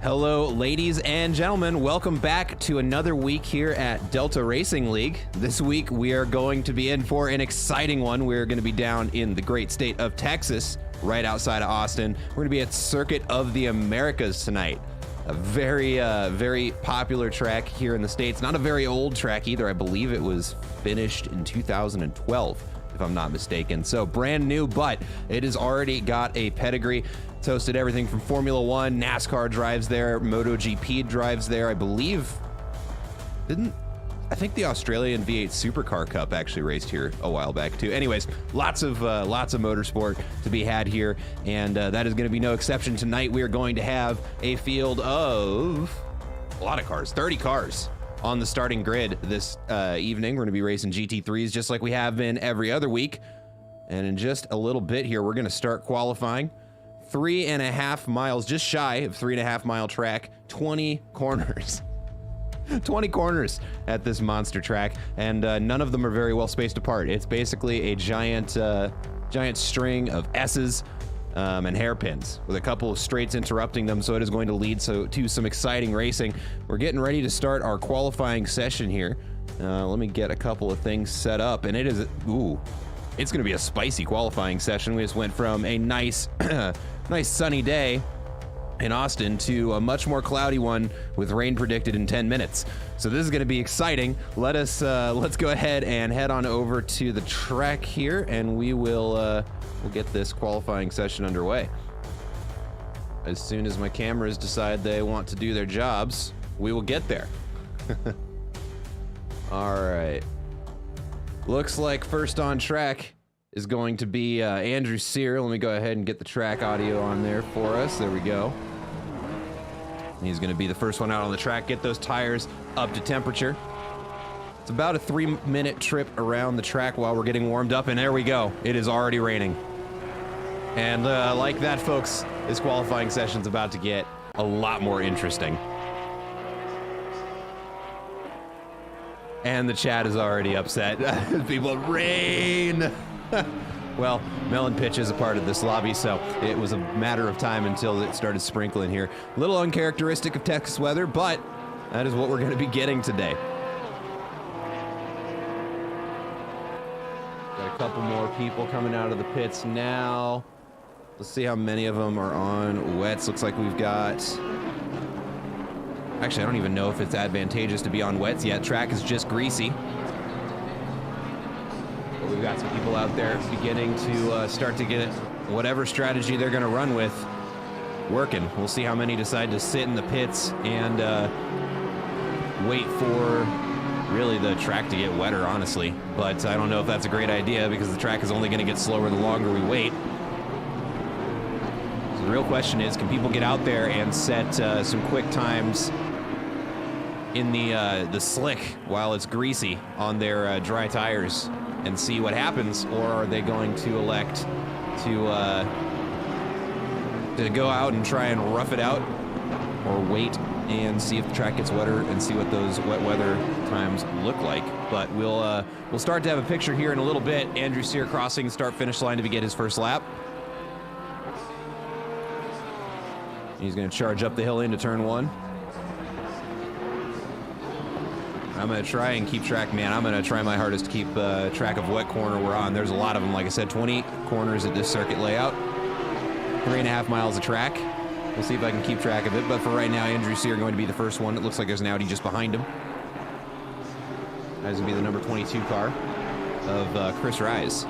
Hello, ladies and gentlemen. Welcome back to another week here at Delta Racing League. This week, we are going to be in for an exciting one. We're going to be down in the great state of Texas, right outside of Austin. We're going to be at Circuit of the Americas tonight. A very popular track here in the States. Not a very old track either. I believe it was finished in 2012, if I'm not mistaken. So brand new, but it has already got a pedigree. It's hosted everything from Formula One, NASCAR drives there, MotoGP drives there. I believe, I think the Australian V8 Supercar Cup actually raced here a while back too. Anyways, lots of motorsport to be had here, and that is going to be no exception tonight. We are going to have a field of a lot of cars, 30 cars on the starting grid this evening. We're going to be racing GT3s just like we have been every other week, and in just a little bit here, we're going to start qualifying. 3.5 miles, just shy of 3.5 mile track, 20 corners. 20 corners at this monster track, and none of them are very well spaced apart. It's basically a giant string of S's and hairpins with a couple of straights interrupting them, so it is going to lead to some exciting racing. We're getting ready to start our qualifying session here. Let me get a couple of things set up, and it's going to be a spicy qualifying session. We just went from a nice nice sunny day in Austin to a much more cloudy one with rain predicted in 10 minutes. So this is going to be exciting. Let's go ahead and head on over to the track here, and we'll get this qualifying session underway. As soon as my cameras decide they want to do their jobs, we will get there. All right. Looks like first on track is going to be Andrew Sear. Let me go ahead and get the track audio on there for us. There we go. He's going to be the first one out on the track. Get those tires up to temperature. It's about a 3-minute trip around the track while we're getting warmed up, and there we go. It is already raining. And like that, folks, this qualifying session's about to get a lot more interesting. And the chat is already upset. People, rain! Well, Melon Pitch is a part of this lobby, so it was a matter of time until it started sprinkling here. A little uncharacteristic of Texas weather, but that is what we're going to be getting today. Got a couple more people coming out of the pits now. Let's see how many of them are on wets. Looks like we've got... Actually, I don't even know if it's advantageous to be on wets yet. Track is just greasy. But we've got some people out there beginning to start to get whatever strategy they're going to run with working. We'll see how many decide to sit in the pits and wait for really the track to get wetter, honestly. But I don't know if that's a great idea because the track is only going to get slower the longer we wait. So the real question is, can people get out there and set some quick times in the slick while it's greasy on their dry tires and see what happens, or are they going to elect to go out and try and rough it out, or wait and see if the track gets wetter and see what those wet weather times look like? But we'll start to have a picture here in a little bit. Andrew Sear crossing the start-finish line to get his first lap. He's going to charge up the hill into turn one. I'm going to try and keep track, man. I'm going to try my hardest to keep track of what corner we're on. There's a lot of them. Like I said, 20 corners at this circuit layout. 3.5 miles of track. We'll see if I can keep track of it. But for right now, Andrew Sear going to be the first one. It looks like there's an Audi just behind him. That's going to be the number 22 car of Chris Rise.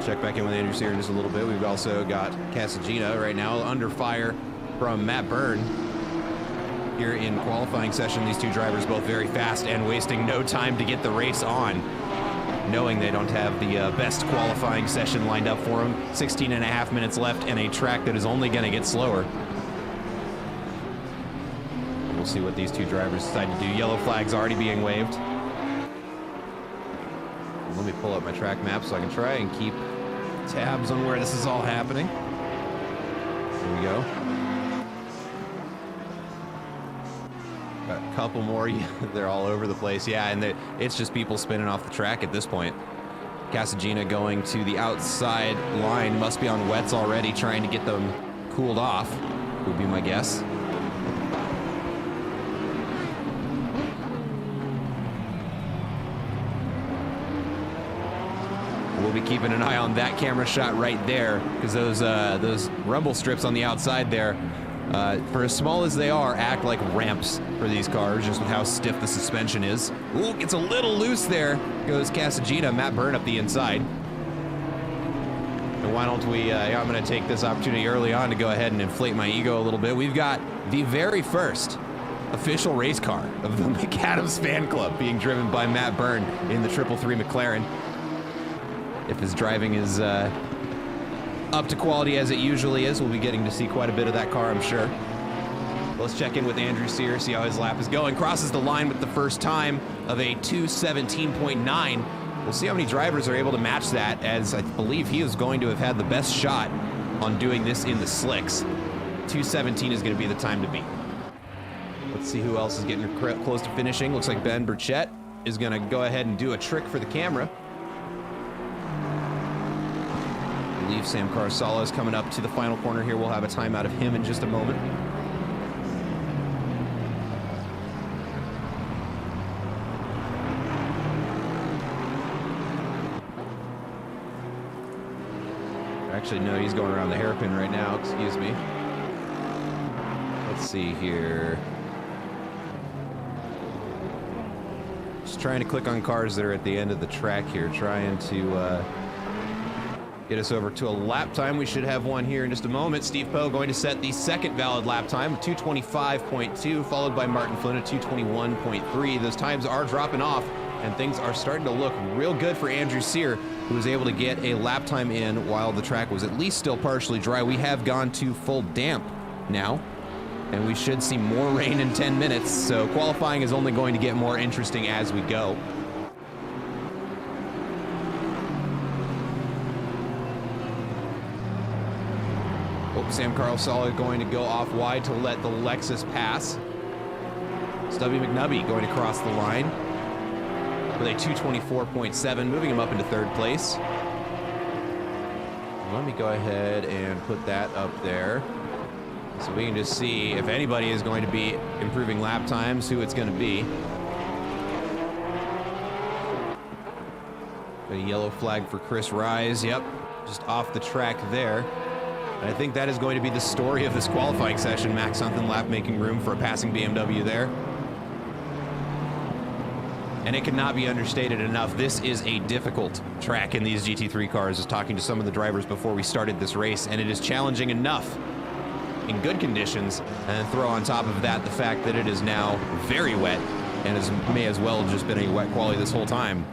Check back in with Andrew Sear in just a little bit. We've also got Casagina right now under fire from Matt Byrne here in qualifying session. These two drivers both very fast and wasting no time to get the race on, knowing they don't have the best qualifying session lined up for them. 16.5 minutes left and a track that is only going to get slower. We'll see what these two drivers decide to do. Yellow flag's already being waved. Let me pull up my track map so I can try and keep tabs on where this is all happening. Here we go. Got a couple more. They're all over the place. Yeah, and it's just people spinning off the track at this point. Casagina going to the outside line. Must be on wets already, trying to get them cooled off, would be my guess. We'll be keeping an eye on that camera shot right there, because those rumble strips on the outside there, for as small as they are, act like ramps for these cars, just with how stiff the suspension is. Ooh, gets a little loose there. Goes Casagina, Matt Byrne up the inside. And why don't we, I'm going to take this opportunity early on to go ahead and inflate my ego a little bit. We've got the very first official race car of the McAdams fan club being driven by Matt Byrne in the 333 McLaren. If his driving is up to quality as it usually is, we'll be getting to see quite a bit of that car, I'm sure. Let's check in with Andrew Sear, see how his lap is going. Crosses the line with the first time of a 2:17.9. We'll see how many drivers are able to match that, as I believe he is going to have had the best shot on doing this in the slicks. 2:17 is going to be the time to beat. Let's see who else is getting close to finishing. Looks like Ben Burchett is going to go ahead and do a trick for the camera. I believe Sam Carsala is coming up to the final corner here. We'll have a timeout of him in just a moment. Actually, no, he's going around the hairpin right now. Excuse me. Let's see here. Just trying to click on cars that are at the end of the track here, trying to get us over to a lap time. We should have one here in just a moment. Steve Poe going to set the second valid lap time, 2:25.2, followed by Martin Flynn at 2:21.3. Those times are dropping off, and things are starting to look real good for Andrew Sear, who was able to get a lap time in while the track was at least still partially dry. We have gone to full damp now, and we should see more rain in 10 minutes, so qualifying is only going to get more interesting as we go. Sam Carsala going to go off wide to let the Lexus pass. Stubby McNubby going to cross the line with a 2:24.7, moving him up into third place. Let me go ahead and put that up there so we can just see if anybody is going to be improving lap times, who it's going to be. A yellow flag for Chris Rise. Yep, just off the track there. And I think that is going to be the story of this qualifying session. Max Hunthan lap making room for a passing BMW there. And it cannot be understated enough, this is a difficult track in these GT3 cars. I was talking to some of the drivers before we started this race, and it is challenging enough in good conditions, and then throw on top of that the fact that it is now very wet, and may as well have just been a wet quality this whole time.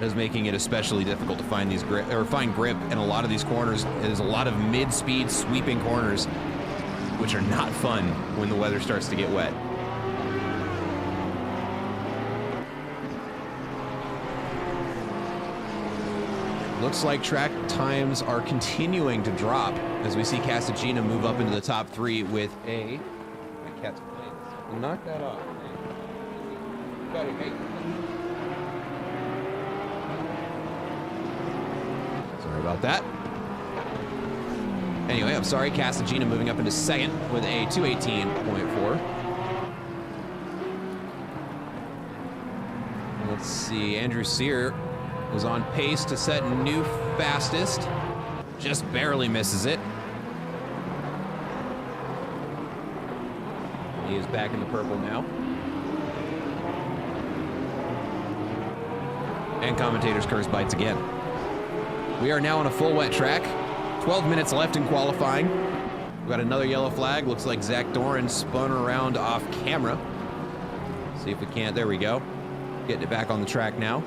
It is making it especially difficult to find these find grip in a lot of these corners. There's a lot of mid-speed sweeping corners, which are not fun when the weather starts to get wet. Looks like track times are continuing to drop as we see Casagina move up into the top three with a... My cat's playing. Knock that off. Got it, mate. Sorry about that. Anyway, I'm sorry, Casagina moving up into second with a 2:18.4. Let's see, Andrew Sear was on pace to set new fastest. Just barely misses it. He is back in the purple now. And commentators curse bites again. We are now on a full wet track. 12 minutes left in qualifying. We've got another yellow flag. Looks like Zach Doran spun around off camera. See if we can't. There we go. Getting it back on the track now.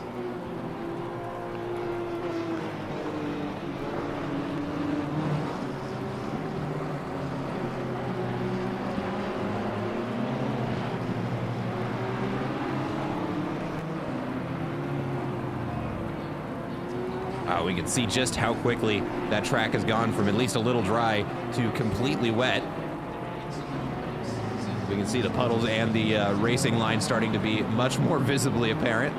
We can see just how quickly that track has gone from at least a little dry to completely wet. We can see the puddles and the racing line starting to be much more visibly apparent.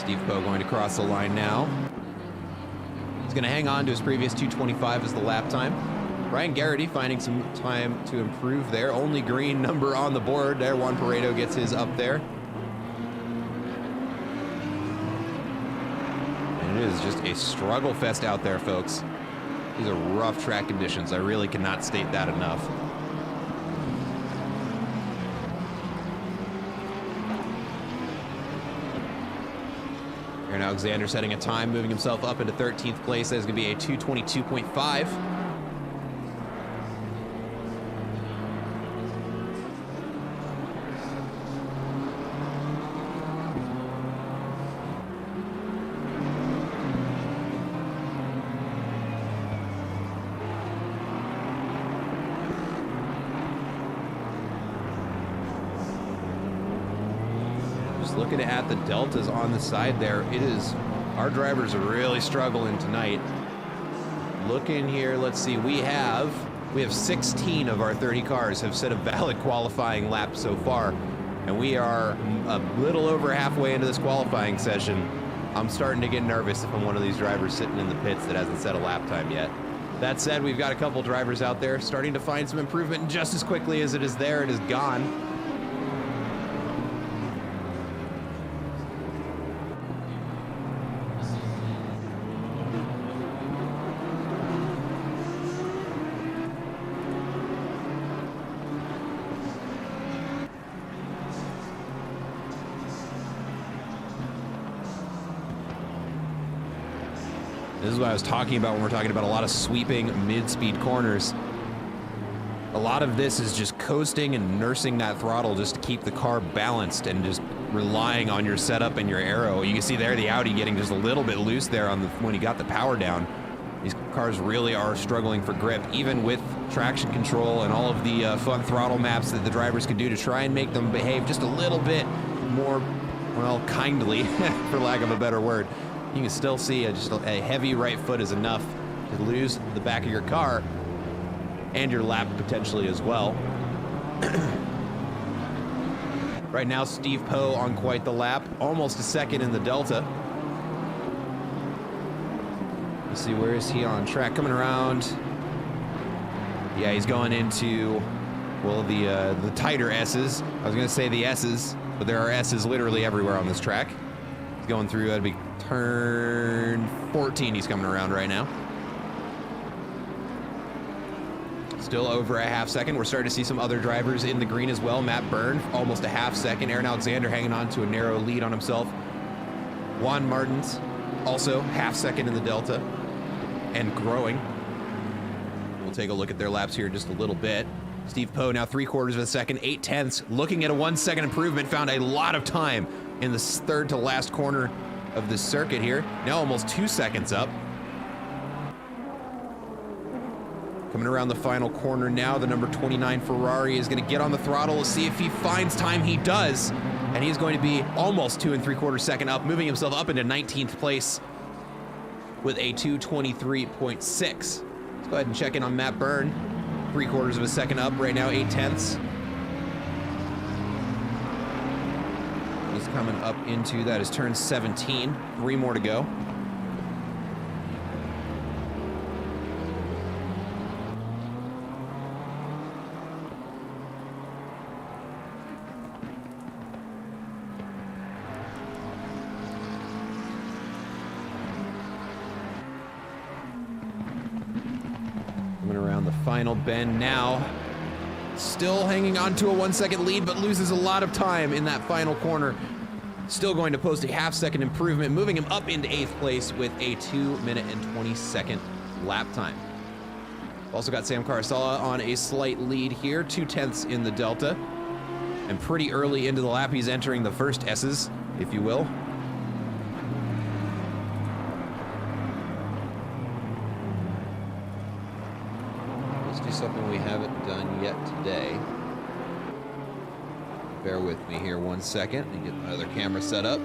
Steve Poe going to cross the line now. He's going to hang on to his previous 2:25 as the lap time. Ryan Garrity finding some time to improve there. Only green number on the board there. Juan Pareto gets his up there. And it is just a struggle fest out there, folks. These are rough track conditions. I really cannot state that enough. Aaron Alexander setting a time, moving himself up into 13th place. That is going to be a 2:22.5. Looking at the deltas on the side there, our drivers are really struggling tonight. Looking here, let's see, we have 16 of our 30 cars have set a valid qualifying lap so far, and we are a little over halfway into this qualifying session. I'm starting to get nervous if I'm one of these drivers sitting in the pits that hasn't set a lap time yet. That said, we've got a couple drivers out there starting to find some improvement, and just as quickly as it is there, it is gone. This is what I was talking about when we're talking about a lot of sweeping mid-speed corners. A lot of this is just coasting and nursing that throttle just to keep the car balanced and just relying on your setup and your aero. You can see there the Audi getting just a little bit loose there when he got the power down. These cars really are struggling for grip, even with traction control and all of the fun throttle maps that the drivers can do to try and make them behave just a little bit more, well, kindly, for lack of a better word. You can still see just a heavy right foot is enough to lose the back of your car and your lap potentially as well. Right now, Steve Poe on quite the lap, almost a second in the Delta. Let's see, where is he on track? Coming around. Yeah, he's going into, well, the tighter S's. I was going to say the S's, but there are S's literally everywhere on this track. He's going through, that'd be turn 14 he's coming around right now. Still over a half second. We're starting to see some other drivers in the green as well. Matt Byrne, almost a half second. Aaron Alexander hanging on to a narrow lead on himself. Juan Martins, also half second in the Delta and growing. We'll take a look at their laps here in just a little bit. Steve Poe now 3/4 of a second, 8/10, looking at a 1 second improvement, found a lot of time in the third to last corner of the circuit here. Now almost 2 seconds up. Coming around the final corner now, the number 29 Ferrari is going to get on the throttle. We'll see if he finds time. He does, and he's going to be almost 2 3/4 second up, moving himself up into 19th place with a 2:23.6. Let's go ahead and check in on Matt Byrne. 3/4 of a second up right now, 8/10. He's coming up into, that is turn 17. 3 more to go. Coming around the final bend now. Still hanging on to a 1 second lead, but loses a lot of time in that final corner. Still going to post a half second improvement, moving him up into 8th place with a 2-minute and 20-second lap time. Also got Sam Carasala on a slight lead here, 2/10 in the Delta. And pretty early into the lap, he's entering the first S's, if you will. Let's do something we haven't done yet today. Bear with me here 1 second and get my other camera set up.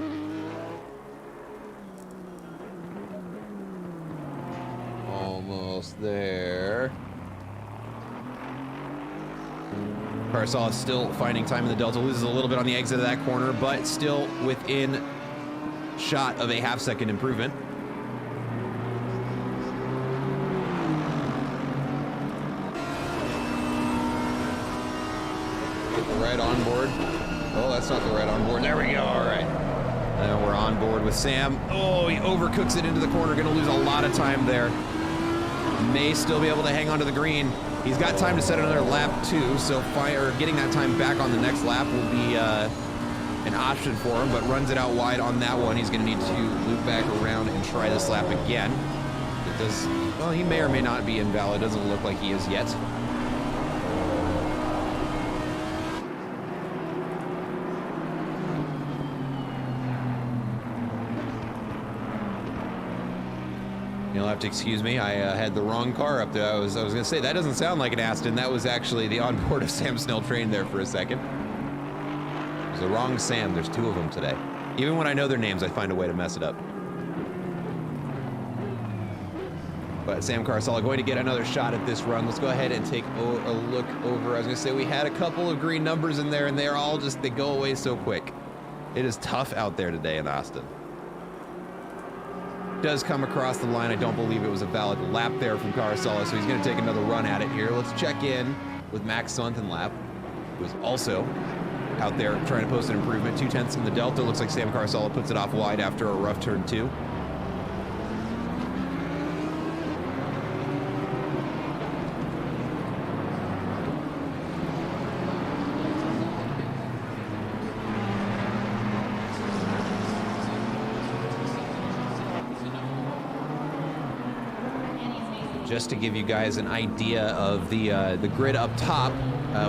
Almost there. Carasala still finding time in the Delta, loses a little bit on the exit of that corner, but still within shot of a half-second improvement. Get the right onboard. Oh, that's not the right onboard. There we go. All right. And we're on board with Sam. Oh, he overcooks it into the corner. Going to lose a lot of time there. May still be able to hang on to the green. He's got time to set another lap too, so getting that time back on the next lap will be an option for him, but runs it out wide on that one. He's going to need to loop back around and try this lap again. It does, well, he may or may not be invalid. Doesn't look like he is yet. You'll have to excuse me. I had the wrong car up there. I was going to say, that doesn't sound like an Aston. That was actually the onboard of Sam Snell Train there for a second. It was the wrong Sam. There's two of them today. Even when I know their names, I find a way to mess it up. But Sam Carcella going to get another shot at this run. Let's go ahead and take a look over. I was going to say, we had a couple of green numbers in there, and they're all just, they go away so quick. It is tough out there today in Austin. Does come across the line. I don't believe it was a valid lap there from Carcella, so he's going to take another run at it here. Let's check in with Max Sontenlap, who is also out there trying to post an improvement. 2/10 in the Delta. Looks like Sam Carcella puts it off wide after a rough turn 2. Just to give you guys an idea of the grid up top,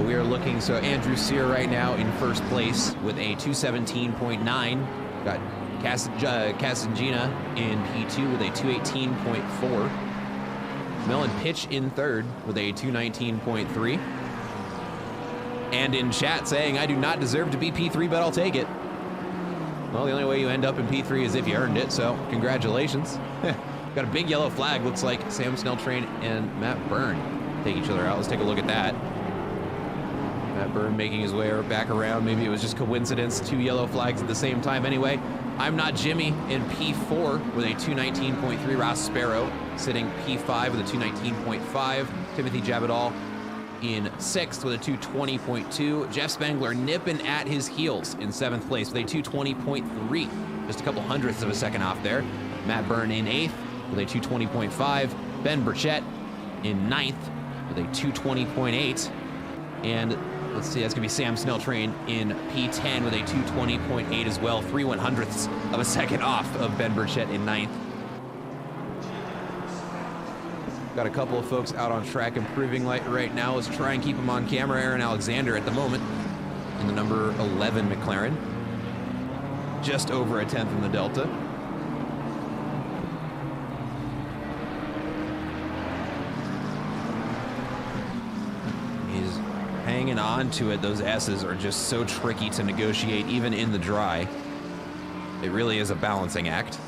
we are looking, so Andrew Sear right now in first place with a 217.9. Got Casangina in P2 with a 218.4. Melon Pitch in third with a 219.3. And in chat saying, I do not deserve to be P3, but I'll take it. Well, the only way you end up in P3 is if you earned it, so congratulations. Got a big yellow flag. Looks like Sam Snell Train and Matt Byrne take each other out. Let's take a look at that. Matt Byrne making his way back around. Maybe it was just coincidence. 2 yellow flags at the same time. Anyway, I'm Not Jimmy in P4 with a 219.3. Ross Sparrow sitting P5 with a 219.5. Timothy Jabadal in 6th with a 220.2. Jeff Spangler nipping at his heels in 7th place with a 220.3. Just a couple hundredths of a second off there. Matt Byrne in 8th with a 220.5. Ben Burchett in 9th with a 220.8. And let's see, that's going to be Sam Snell Train in P10 with a 220.8 as well. 3/100ths of a second off of Ben Burchett in 9th. Got a couple of folks out on track improving right now. Let's try and keep them on camera. Aaron Alexander at the moment in the number 11 McLaren. Just over a 10th in the Delta. Hanging on to it. Those S's are just so tricky to negotiate even in the dry. It really is a balancing act.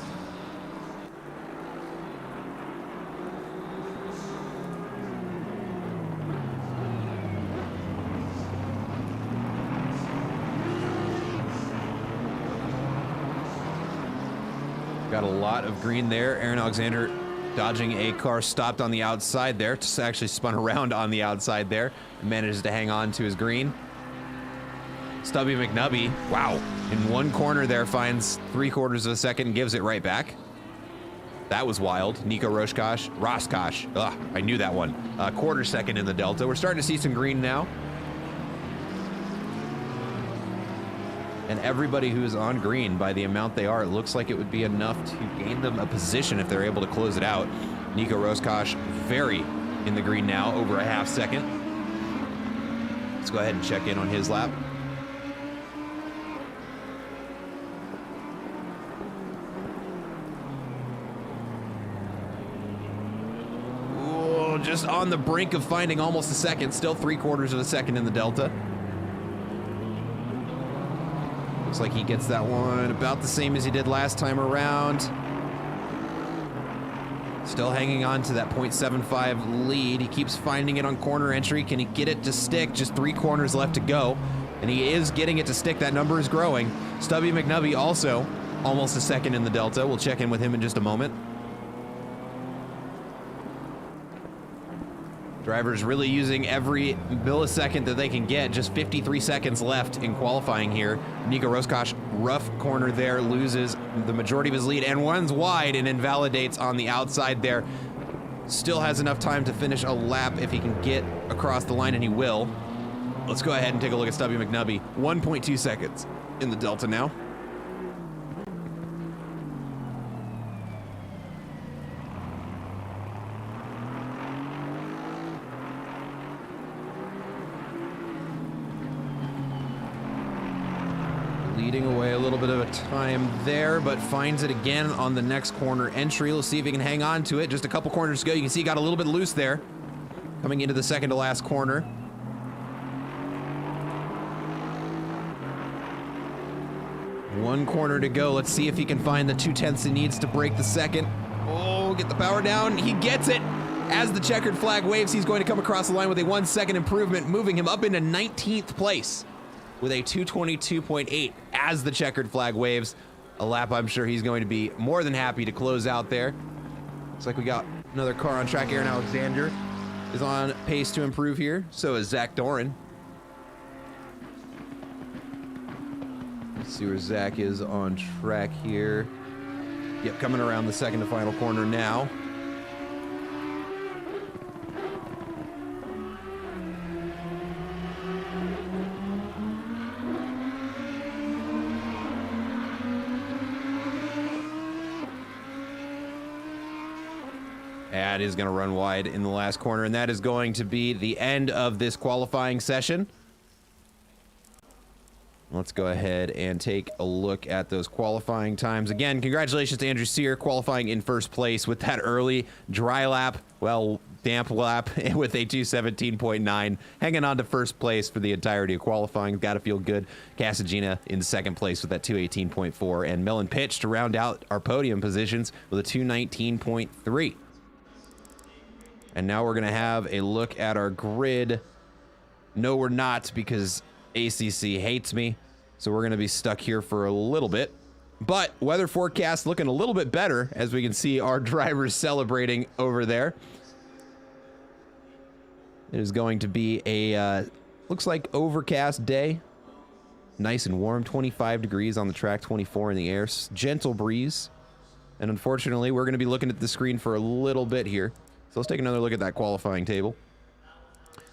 Got a lot of green there. Aaron Alexander dodging a car stopped on the outside there. Just actually spun around on the outside there. Manages to hang on to his green. Stubby McNubby, wow, in one corner there finds 3/4 of a second and gives it right back. That was wild. Nico Roscosh, I knew that one. 1/4 second in the Delta. We're starting to see some green now. And everybody who's on green, by the amount they are, it looks like it would be enough to gain them a position if they're able to close it out. Nico Roscosh very in the green now, over a half second. Let's go ahead and check in on his lap. Ooh, just on the brink of finding almost a second, still 3/4 of a second in the Delta. Looks like he gets that one about the same as he did last time around. Still hanging on to that 0.75 lead. He keeps finding it on corner entry. Can he get it to stick? Just 3 corners left to go. And he is getting it to stick. That number is growing. Stubby McNubby also almost a second in the Delta. We'll check in with him in just a moment. Drivers really using every millisecond that they can get. Just 53 seconds left in qualifying here. Nico Rosskopf, rough corner there, loses the majority of his lead and runs wide and invalidates on the outside there. Still has enough time to finish a lap if he can get across the line, and he will. Let's go ahead and take a look at Stubby McNubby. 1.2 seconds in the Delta now. Leading away a little bit of a time there, but finds it again on the next corner entry. Let's see if he can hang on to it. Just a couple corners to go. You can see he got a little bit loose there. Coming into the second to last corner. One corner to go. Let's see if he can find the 2/10 he needs to break the second. Oh, get the power down. He gets it. As the checkered flag waves, he's going to come across the line with a 1 second improvement, moving him up into 19th place with a 2:22.8 as the checkered flag waves. A lap I'm sure he's going to be more than happy to close out there. Looks like we got another car on track. Aaron Alexander is on pace to improve here. So is Zach Doran. Let's see where Zach is on track here. Yep, coming around the second to final corner now. That is going to run wide in the last corner, and that is going to be the end of this qualifying session. Let's go ahead and take a look at those qualifying times. Again, congratulations to Andrew Sear qualifying in first place with that early dry lap, well, damp lap with a 2:17.9, hanging on to first place for the entirety of qualifying. Got to feel good. Casagina in second place with that 2:18.4, and Mellon Pitch to round out our podium positions with a 2:19.3. And now we're going to have a look at our grid. No, we're not, because ACC hates me. So we're going to be stuck here for a little bit. But weather forecast looking a little bit better, as we can see our drivers celebrating over there. It is going to be a, looks like overcast day. Nice and warm, 25 degrees on the track, 24 in the air. Gentle breeze. And unfortunately, we're going to be looking at the screen for a little bit here. So let's take another look at that qualifying table.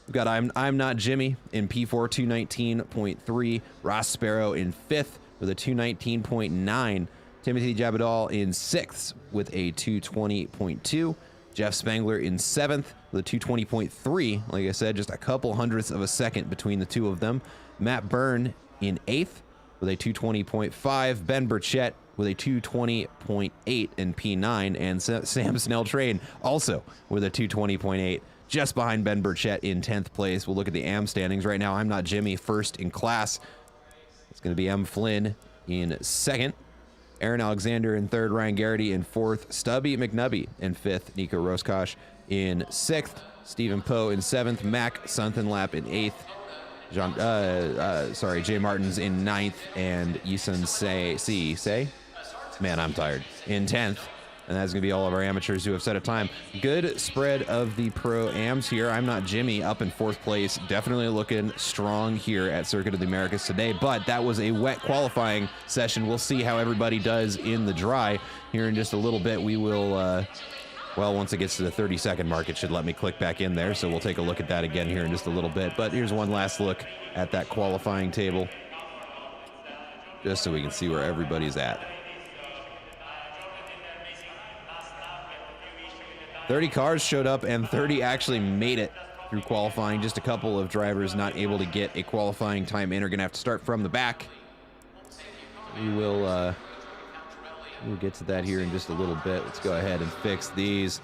We've got I'm Not Jimmy in P4, 2:19.3. Ross Sparrow in 5th with a 2:19.9. Timothy Jabadal in 6th with a 2:20.2. Jeff Spangler in 7th with a 2:20.3. Like I said, just a couple hundredths of a second between the two of them. Matt Byrne in 8th with a 2:20.5. Ben Burchett with a 2:20.8 in P9, and Sam Snell Train also with a 2:20.8, just behind Ben Burchett in 10th place. We'll look at the AM standings right now. I'm Not Jimmy first in class. It's going to be M. Flynn in 2nd. Aaron Alexander in 3rd. Ryan Garrity in 4th. Stubby McNubby in 5th. Nico Rosskopf in 6th. Stephen Poe in 7th. Mac Sunkenlap in 8th. Jay Martins in 9th, and Yisun Say, man, I'm tired, in 10th. And that's going to be all of our amateurs who have set a time. Good spread of the pro-ams here. I'm Not Jimmy up in 4th place. Definitely looking strong here at Circuit of the Americas today, but that was a wet qualifying session. We'll see how everybody does in the dry here in just a little bit. We will, well, once it gets to the 30-second mark, it should let me click back in there, so we'll take a look at that again here in just a little bit. But here's one last look at that qualifying table, just so we can see where everybody's at. 30 cars showed up, and 30 actually made it through qualifying. Just a couple of drivers not able to get a qualifying time in are going to have to start from the back. We'll get to that here in just a little bit. Let's go ahead and fix these.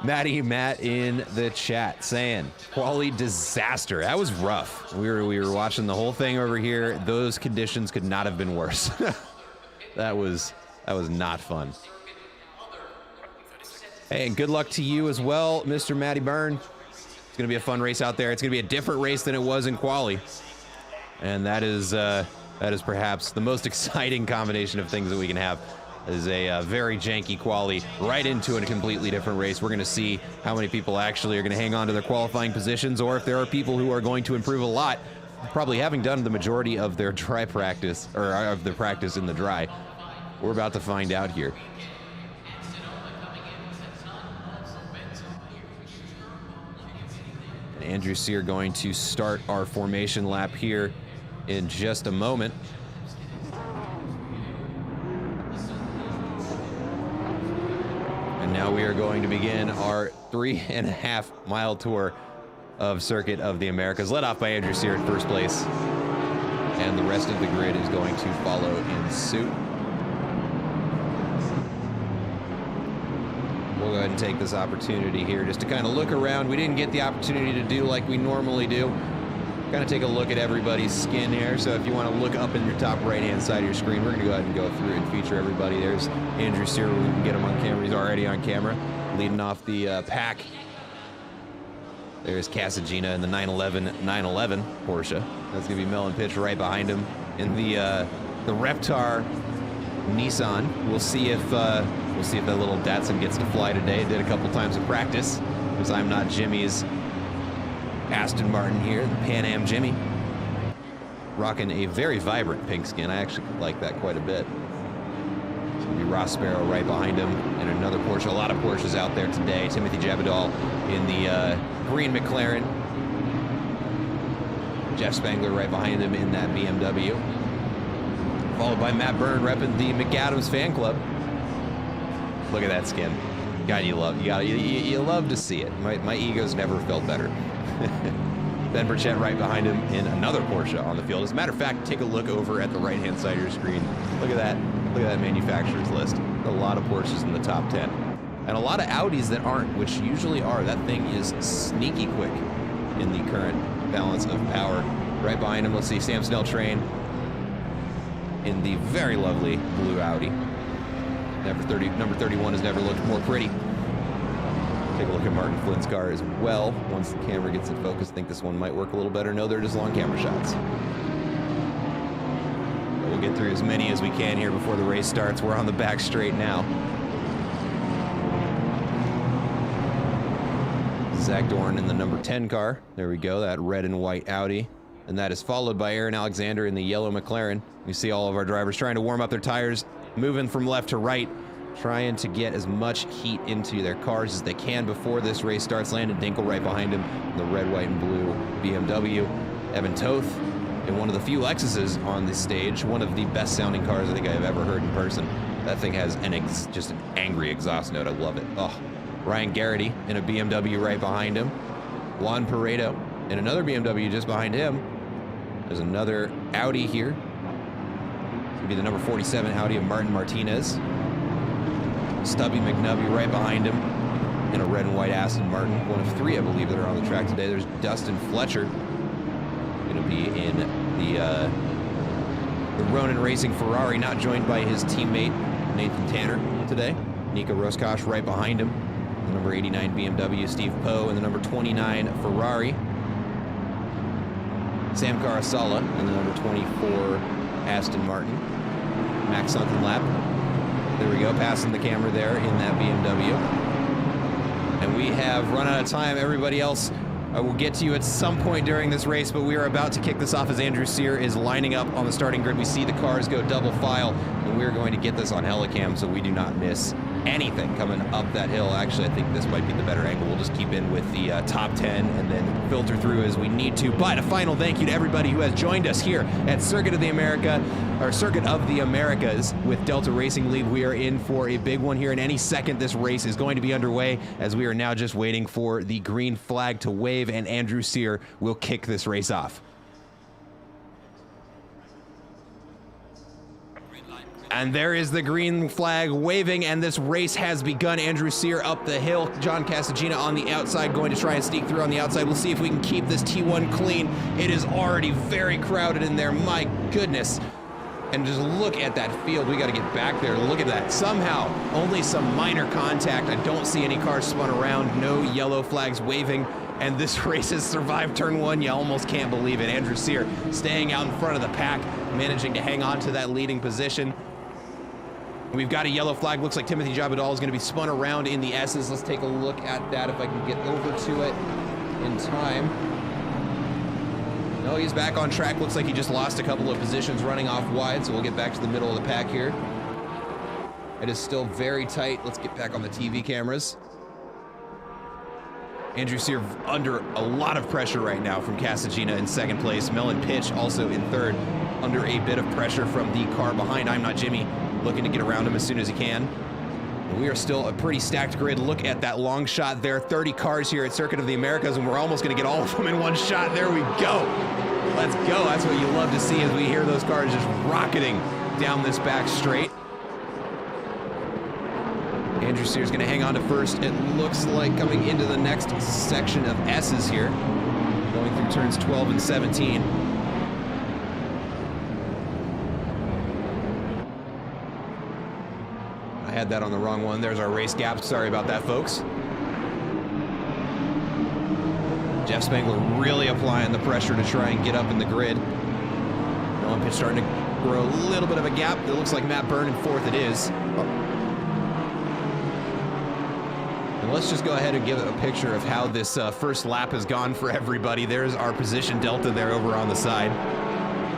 Matt in the chat saying, quality disaster. That was rough. We were watching the whole thing over here. Those conditions could not have been worse. That was not fun. Hey, and good luck to you as well, Mr. Matty Byrne. It's going to be a fun race out there. It's going to be a different race than it was in quali. And that is That is perhaps the most exciting combination of things that we can have. Is a very janky quali right into a completely different race. We're going to see how many people actually are going to hang on to their qualifying positions, or if there are people who are going to improve a lot, probably having done the majority of their dry practice, or of their practice in the dry. We're about to find out here. And Andrew Sear going to start our formation lap here in just a moment. And now we are going to begin our 3.5 mile tour of Circuit of the Americas, led off by Andrew Sear in first place. And the rest of the grid is going to follow in suit. We'll go ahead and take this opportunity here just to kind of look around. We didn't get the opportunity to do like we normally do. Kind of take a look at everybody's skin here. So if you want to look up in your top right-hand side of your screen, we're going to go ahead and go through and feature everybody. There's Andrew Sear. We can get him on camera. He's already on camera, leading off the pack. There's Casagina in the 911 Porsche. That's going to be Melon Pitch right behind him in the Reptar Nissan. We'll see if that little Datsun gets to fly today. It did a couple times in practice, because I'm not Jimmy's Aston Martin here, the Pan Am Jimmy. Rocking a very vibrant pink skin. I actually like that quite a bit. It's going to be Ross Sparrow right behind him in another Porsche. A lot of Porsches out there today. Timothy Jabadal in the green McLaren. Jeff Spangler right behind him in that BMW. Followed by Matt Byrne repping the McAdams fan club. Look at that skin. God, you love to see it. My ego's never felt better. Ben Burchett right behind him in another Porsche on the field. As a matter of fact, take a look over at the right-hand side of your screen. Look at that. Look at that manufacturer's list. A lot of Porsches in the top 10. And a lot of Audis that aren't, which usually are. That thing is sneaky quick in the current balance of power. Right behind him, let's see, Sam Snell Train in the very lovely blue Audi. Number 31 has never looked more pretty. Take a look at Martin Flynn's car as well. Once the camera gets in focus, I think this one might work a little better. No, they're just long camera shots. But we'll get through as many as we can here before the race starts. We're on the back straight now. Zach Dorn in the number 10 car. There we go, that red and white Audi. And that is followed by Aaron Alexander in the yellow McLaren. We see all of our drivers trying to warm up their tires, moving from left to right, trying to get as much heat into their cars as they can before this race starts. Landon Dinkel right behind him in the red, white, and blue BMW. Evan Toth in one of the few Lexuses on this stage. One of the best sounding cars I think I've ever heard in person. That thing has just an angry exhaust note. I love it. Oh, Ryan Garrity in a BMW right behind him. Juan Pareto in another BMW just behind him. There's another Audi here. It's gonna be the number 47 Audi of Martin Martinez. Stubby McNubby right behind him in a red and white Aston Martin. One of three, I believe, that are on the track today. There's Dustin Fletcher, going to be in the Ronin Racing Ferrari, not joined by his teammate Nathan Tanner today. Nico Roscosh right behind him. The number 89 BMW, Steve Poe, and the number 29 Ferrari. Sam Carasala and the number 24 Aston Martin. Max Sunkenlap. There we go, passing the camera there in that BMW. And we have run out of time. Everybody else, I will get to you at some point during this race, but we are about to kick this off as Andrew Sear is lining up on the starting grid. We see the cars go double file, and we're going to get this on Helicam so we do not miss anything coming up that hill. Actually, I think this might be the better angle. We'll just keep in with the top 10 and then filter through as we need to. But a final thank you to everybody who has joined us here at Circuit of the Americas with Delta Racing League. We are in for a big one here, and any second this race is going to be underway, as we are now just waiting for the green flag to wave, and Andrew Sear will kick this race off. And there is the green flag waving, and this race has begun. Andrew Sear up the hill. John Casagina on the outside, going to try and sneak through on the outside. We'll see if we can keep this T1 clean. It is already very crowded in there. My goodness. And just look at that field. We got to get back there. Look at that. Somehow, only some minor contact. I don't see any cars spun around. No yellow flags waving. and this race has survived turn one. You almost can't believe it. Andrew Sear staying out in front of the pack, managing to hang on to that leading position. We've got a yellow flag. Looks like Timothy Jabadal is going to be spun around in the S's. Let's take a look at that if I can get over to it in time. No, he's back on track. Looks like he just lost a couple of positions running off wide, so we'll get back to the middle of the pack here. It is still very tight. Let's get back on the TV cameras. Andrew Sear under a lot of pressure right now from Casagina in second place. Mellon Pitch also in third, under a bit of pressure from the car behind. I'm Not Jimmy, looking to get around him as soon as he can. And we are still a pretty stacked grid. Look at that long shot there. 30 cars here at Circuit of the Americas, and we're almost going to get all of them in one shot. There we go. Let's go. That's what you love to see as we hear those cars just rocketing down this back straight. Andrew Sear's going to hang on to first. It looks like coming into the next section of S's here, going through turns 12 and 17. I had that on the wrong one. There's our race gap. Sorry about that, folks. Jeff Spangler really applying the pressure to try and get up in the grid. Mellon Pitch starting to grow a little bit of a gap. It looks like Matt Byrne in fourth. It is. And let's just go ahead and give a picture of how this first lap has gone for everybody. There's our position delta there over on the side.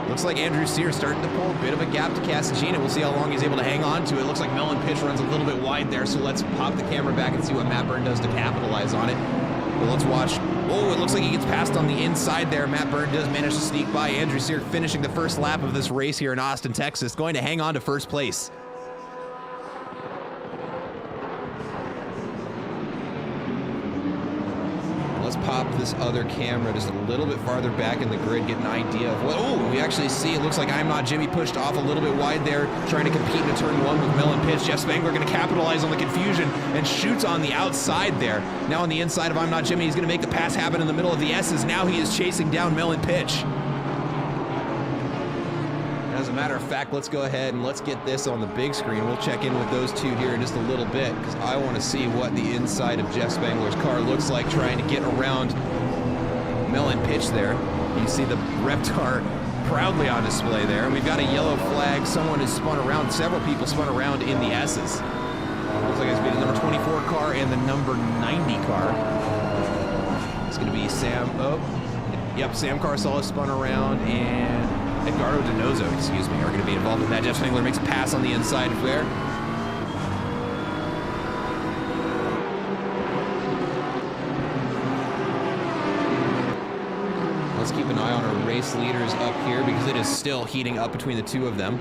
Looks like Andrew Sear starting to pull a bit of a gap to Casagina. We'll see how long he's able to hang on to it. Looks like Mellon Pitch runs a little bit wide there, so let's pop the camera back and see what Matt Byrne does to capitalize on it. Well, let's watch. Oh, it looks like he gets passed on the inside there. Matt Byrne does manage to sneak by. Andrew Sear finishing the first lap of this race here in Austin, Texas, going to hang on to first place. Let's pop this other camera just a little bit farther back in the grid, get an idea of what, oh, we actually see, it looks like I'm Not Jimmy pushed off a little bit wide there, trying to compete in a turn one with Mellon Pitch. Jeff Spangler going to capitalize on the confusion and shoots on the outside there. Now on the inside of I'm Not Jimmy, he's going to make the pass happen in the middle of the S's. Now he is chasing down Mellon Pitch. As a matter of fact, let's go ahead and let's get this on the big screen. We'll check in with those two here in just a little bit because I want to see what the inside of Jeff Spangler's car looks like trying to get around Mellon Pitch there. You see the Reptar proudly on display there. And we've got a yellow flag. Someone has spun around. Several people spun around in the S's. Looks like it's going to be the number 24 car and the number 90 car. It's going to be Sam. Oh, yep, Sam Carsala spun around, and Edgardo Donoso, excuse me, are going to be involved in that. Jeff Spangler makes a pass on the inside there. Let's keep an eye on our race leaders up here because it is still heating up between the two of them.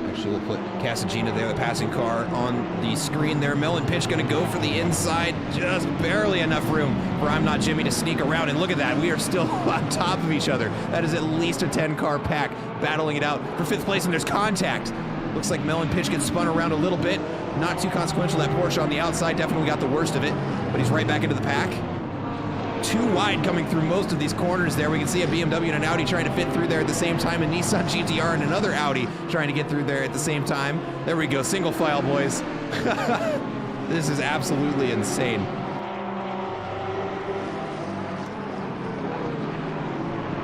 Actually, we'll put Casagina there, the passing car, on the screen there. Mellon Pitch going to go for the inside. Just barely enough room for I'm Not Jimmy to sneak around. And look at that. We are still on top of each other. That is at least a 10-car pack battling it out for fifth place, and there's contact. Looks like Mellon Pitch gets spun around a little bit. Not too consequential. That Porsche on the outside definitely got the worst of it, but he's right back into the pack. Too wide coming through most of these corners there. We can see a BMW and an Audi trying to fit through there at the same time, a Nissan GTR and another Audi trying to get through there at the same time. There we go, single file, boys. This is absolutely insane.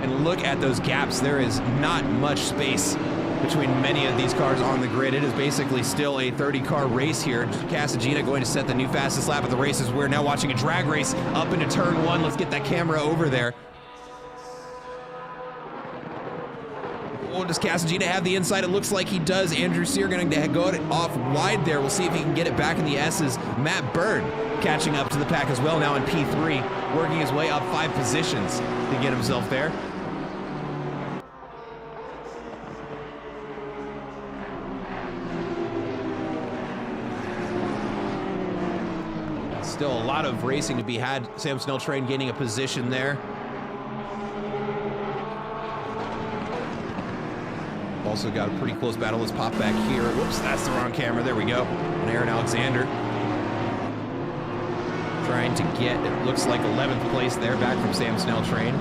And look at those gaps. There is not much space between many of these cars on the grid. It is basically still a 30-car race here. Casagina going to set the new fastest lap of the race as we're now watching a drag race up into turn one. Let's get that camera over there. Oh, does Casagina have the inside? It looks like he does. Andrew Sear going to go off wide there. We'll see if he can get it back in the S's. Matt Byrne catching up to the pack as well now in P3, working his way up 5 positions to get himself there. Still a lot of racing to be had. Sam Snell Train gaining a position there. Also got a pretty close battle. Let's pop back here. Whoops, that's the wrong camera. There we go. And Aaron Alexander trying to get, it looks like 11th place there, back from Sam Snell Train.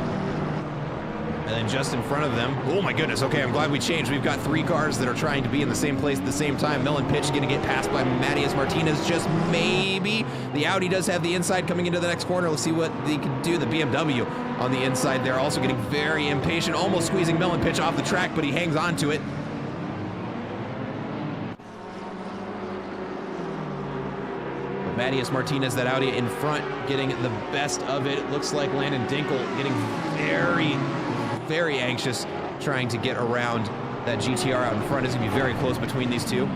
And then just in front of them, oh my goodness, okay, I'm glad we changed. We've got 3 cars that are trying to be in the same place at the same time. Melon Pitch going to get passed by Matías Martinez, just maybe. The Audi does have the inside coming into the next corner. Let's see what they can do. The BMW on the inside there, also getting very impatient, almost squeezing Melon Pitch off the track, but he hangs on to it. Matías Martinez, that Audi in front, getting the best of it. It looks like Landon Dinkel getting very, very anxious, trying to get around that GTR out in front. It's gonna be very close between these two.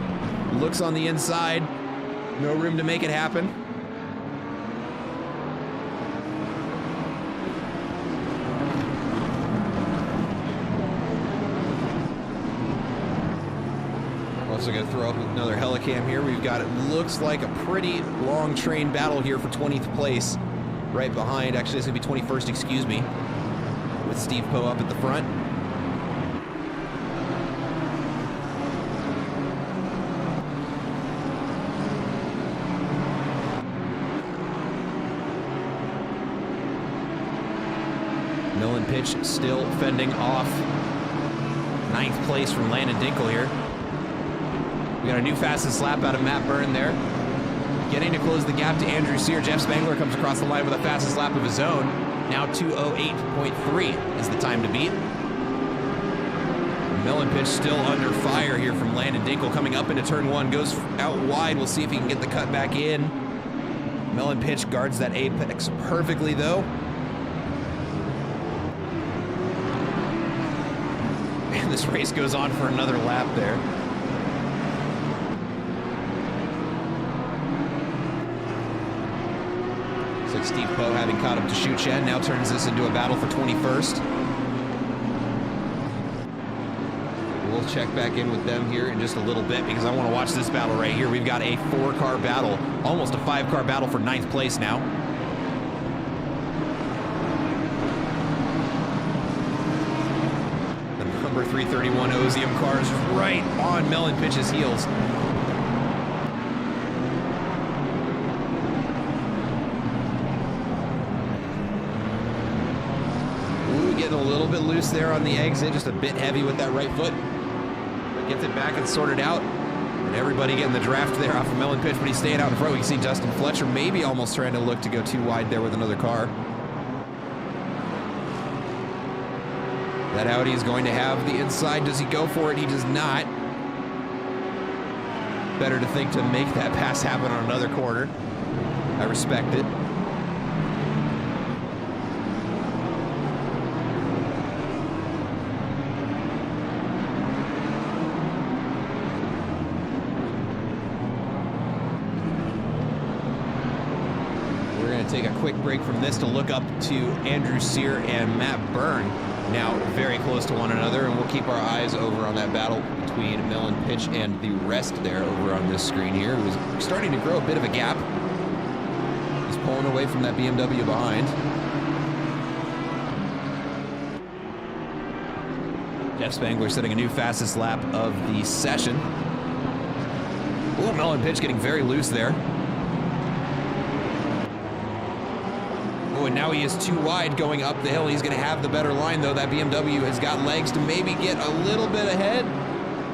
Looks on the inside, no room to make it happen. Also going to throw up another helicam here. We've got, it looks like a pretty long train battle here for 20th place right behind. Actually, it's going to be 21st, excuse me, with Steve Poe up at the front. Melon Pitch still fending off 9th place from Landon Dinkel here. We got a new fastest lap out of Matt Byrne there. Getting to close the gap to Andrew Sear. Jeff Spangler comes across the line with a fastest lap of his own. Now 2:08.3 is the time to beat. Melon Pitch still under fire here from Landon Dinkel coming up into turn 1. Goes out wide. We'll see if he can get the cut back in. Melon Pitch guards that apex perfectly though. And this race goes on for another lap there. Like Steve Poe, having caught up to Shu Chen, now turns this into a battle for 21st. We'll check back in with them here in just a little bit because I want to watch this battle right here. We've got a 4-car battle, almost a 5-car battle for 9th place now. The number 331 Ozium car is right on Melon Pitch's heels. Getting a little bit loose there on the exit, just a bit heavy with that right foot. But gets it back and sorted out. And everybody getting the draft there off of Melon Pitch, but he's staying out in front. We can see Dustin Fletcher maybe almost trying to look to go too wide there with another car. That Audi is going to have the inside. Does he go for it? He does not. Better to think to make that pass happen on another corner. I respect it. Take a quick break from this to look up to Andrew Sear and Matt Byrne, now very close to one another, and we'll keep our eyes over on that battle between Melon Pitch and the rest there over on this screen here. It was starting to grow a bit of a gap. He's pulling away from that BMW behind. Jeff Spangler setting a new fastest lap of the session. Ooh, Melon Pitch getting very loose there. And now he is too wide going up the hill. He's going to have the better line, though. That BMW has got legs to maybe get a little bit ahead.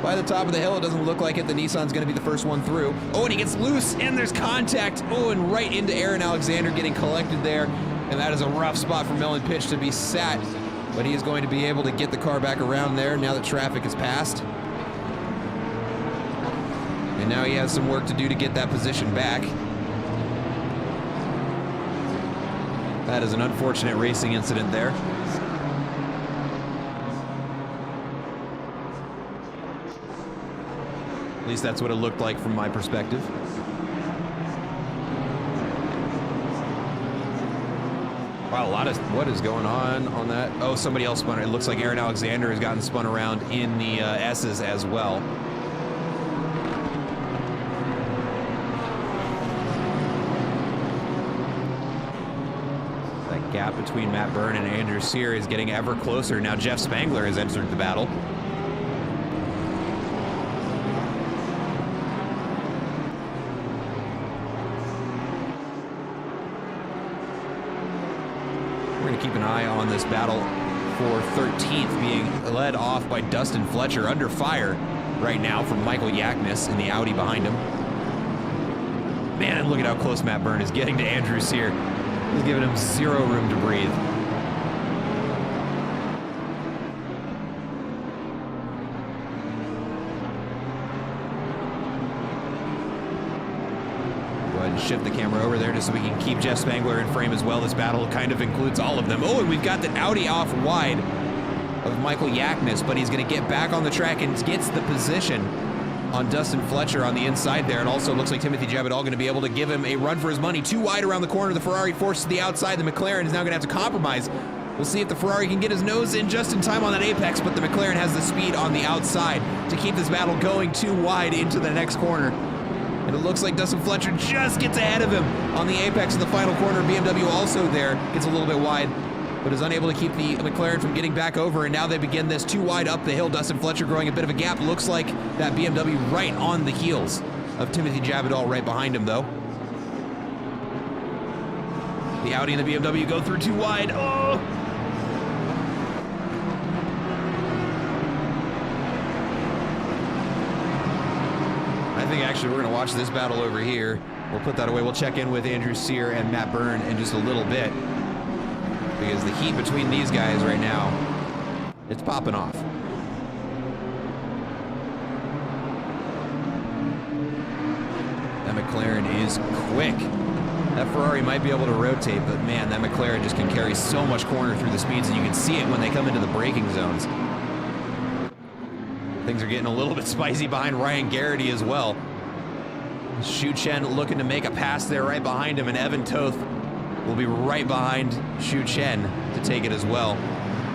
By the top of the hill, it doesn't look like it. The Nissan's going to be the first one through. Oh, and he gets loose, and there's contact. Oh, and right into Aaron Alexander getting collected there. And that is a rough spot for Melon Pitch to be sat. But he is going to be able to get the car back around there now that traffic is passed. And now he has some work to do to get that position back. That is an unfortunate racing incident there. At least that's what it looked like from my perspective. Wow, a lot of, what is going on that? Oh, somebody else spun it. It looks like Aaron Alexander has gotten spun around in the S's as well. Gap between Matt Byrne and Andrew Sear is getting ever closer. Now Jeff Spangler has entered the battle. We're going to keep an eye on this battle for 13th, being led off by Dustin Fletcher, under fire right now from Michael Yaknis in the Audi behind him. Man, and look at how close Matt Byrne is getting to Andrew Sear. He's giving him zero room to breathe. Shift the camera over there just so we can keep Jeff Spangler in frame as well. This battle kind of includes all of them. Oh, and we've got the Audi off wide of Michael Yaknis, but he's going to get back on the track and gets the position on Dustin Fletcher on the inside there. It also looks like Timothy Jabadal going to be able to give him a run for his money. Too wide around the corner. The Ferrari forces the outside. The McLaren is now going to have to compromise. We'll see if the Ferrari can get his nose in just in time on that apex, but the McLaren has the speed on the outside to keep this battle going too wide into the next corner. And it looks like Dustin Fletcher just gets ahead of him on the apex of the final corner. BMW also there, gets a little bit wide, but is unable to keep the McLaren from getting back over. And now they begin this too wide up the hill. Dustin Fletcher growing a bit of a gap. Looks like that BMW right on the heels of Timothy Jabadal right behind him, though. The Audi and the BMW go through too wide. Oh! I think actually we're going to watch this battle over here. We'll put that away. We'll check in with Andrew Sear and Matt Byrne in just a little bit, because the heat between these guys right now, it's popping off. That McLaren is quick. That Ferrari might be able to rotate, but man, that McLaren just can carry so much corner through the speeds, and you can see it when they come into the braking zones. Things are getting a little bit spicy behind Ryan Garrity as well. Xu Chen looking to make a pass there right behind him, and Evan Toth will be right behind Xu Chen to take it as well.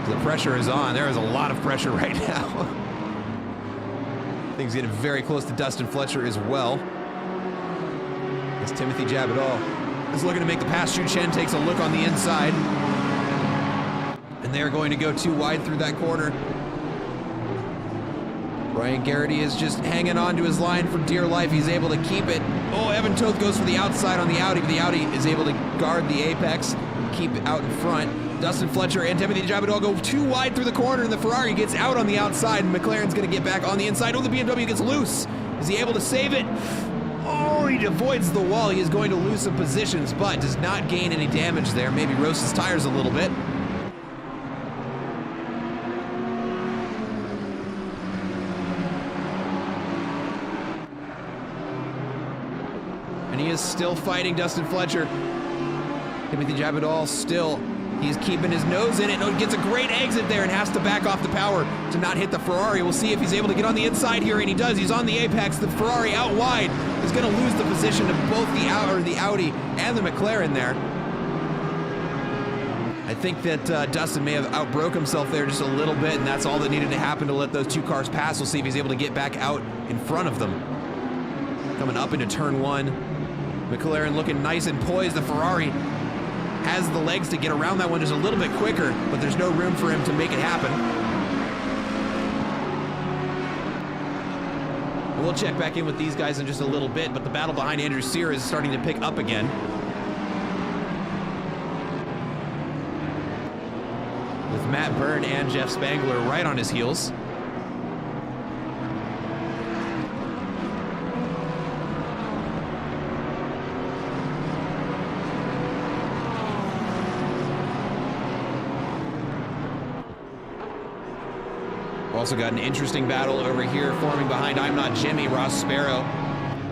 So the pressure is on. There is a lot of pressure right now. Things getting very close to Dustin Fletcher as well. As Timothy Jabadal is looking to make the pass. Xu Chen takes a look on the inside, and they're going to go too wide through that corner. Ryan Garrity is just hanging on to his line for dear life. He's able to keep it. Oh, Evan Toth goes for the outside on the Audi, but the Audi is able to guard the apex, keep it out in front. Dustin Fletcher and Timothy Jabadal go too wide through the corner, and the Ferrari gets out on the outside, and McLaren's going to get back on the inside. Oh, the BMW gets loose. Is he able to save it? Oh, he avoids the wall. He is going to lose some positions, but does not gain any damage there. Maybe roast his tires a little bit. And he is still fighting Dustin Fletcher. Timothy Jabadal still, he's keeping his nose in it. No, he gets a great exit there and has to back off the power to not hit the Ferrari. We'll see if he's able to get on the inside here, and he does. He's on the apex. The Ferrari out wide is going to lose the position of both the Audi and the McLaren there. I think that Dustin may have outbroke himself there just a little bit, and that's all that needed to happen to let those two cars pass. We'll see if he's able to get back out in front of them. Coming up into turn one. McLaren looking nice and poised. The Ferrari has the legs to get around that one just a little bit quicker, but there's no room for him to make it happen. We'll check back in with these guys in just a little bit, but the battle behind Andrew Sear is starting to pick up again. With Matt Byrne and Jeff Spangler right on his heels. Also got an interesting battle over here forming behind I'm Not Jimmy. Ross Sparrow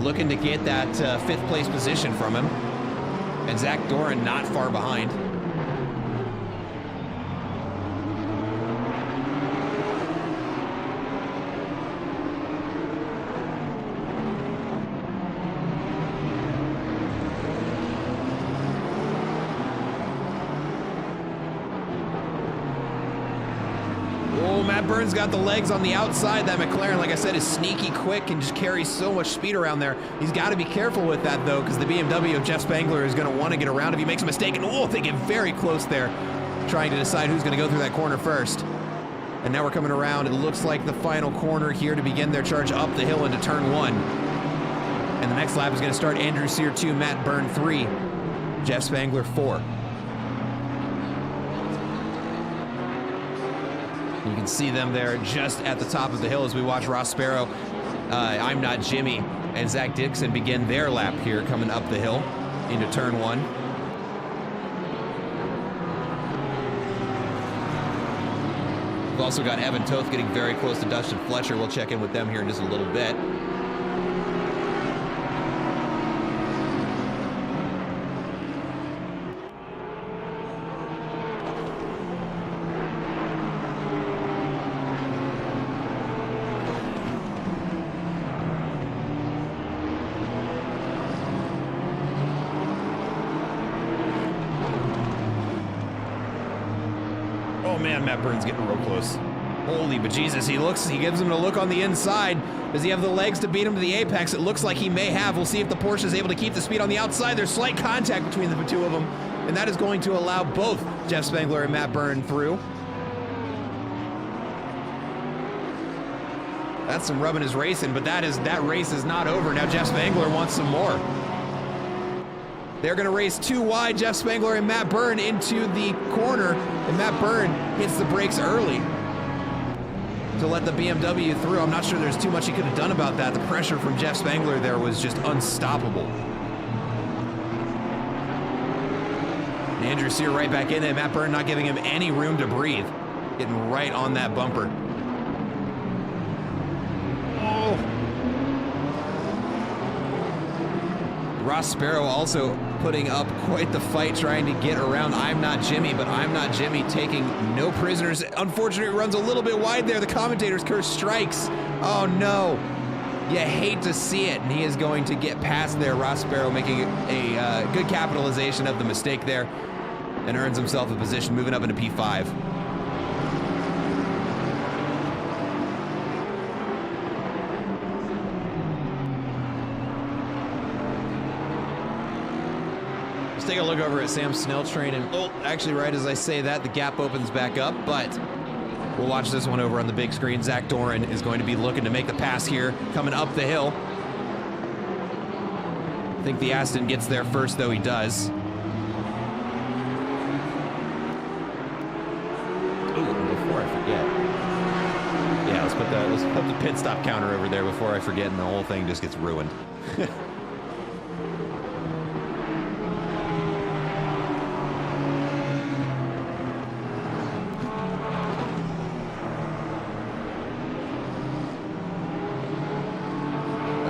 looking to get that 5th place position from him. And Zach Doran not far behind. Matt Byrne's got the legs on the outside. That McLaren, like I said, is sneaky quick and just carries so much speed around there. He's got to be careful with that, though, because the BMW of Jeff Spangler is going to want to get around if he makes a mistake. And, oh, they get very close there, trying to decide who's going to go through that corner first. And now we're coming around. It looks like the final corner here to begin their charge up the hill into turn 1. And the next lap is going to start Andrew Sear 2, Matt Byrne 3, Jeff Spangler 4. You can see them there just at the top of the hill as we watch Ross Sparrow, I'm Not Jimmy, and Zach Dixon begin their lap here coming up the hill into turn 1. We've also got Evan Toth getting very close to Dustin Fletcher. We'll check in with them here in just a little bit. Oh man, Matt Burns getting real close. Holy bejesus, he gives him a look on the inside. Does he have the legs to beat him to the apex? It looks like he may have. We'll see if the Porsche is able to keep the speed on the outside. There's slight contact between the two of them, and that is going to allow both Jeff Spangler and Matt Byrne through. That's some rubbing his racing, but that race is not over. Now Jeff Spangler wants some more. They're going to race 2 wide, Jeff Spangler and Matt Byrne into the corner, and Matt Byrne hits the brakes early to let the BMW through. I'm not sure there's too much he could have done about that. The pressure from Jeff Spangler there was just unstoppable. And Andrew Sear right back in there. Matt Byrne not giving him any room to breathe. Getting right on that bumper. Oh. Ross Sparrow also putting up quite the fight trying to get around I'm Not Jimmy, but I'm Not Jimmy taking no prisoners. Unfortunately, runs a little bit wide there. The commentator's curse strikes. Oh no. You hate to see it, and he is going to get past there. Ross Sparrow making a good capitalization of the mistake there and earns himself a position, moving up into P5. Let's take a look over at Sam Snelltrain, and actually right as I say that, the gap opens back up, but we'll watch this one over on the big screen. Zach Doran is going to be looking to make the pass here, coming up the hill. I think the Aston gets there first, though he does. Ooh, before I forget. Yeah, let's put the pit stop counter over there before I forget, and the whole thing just gets ruined.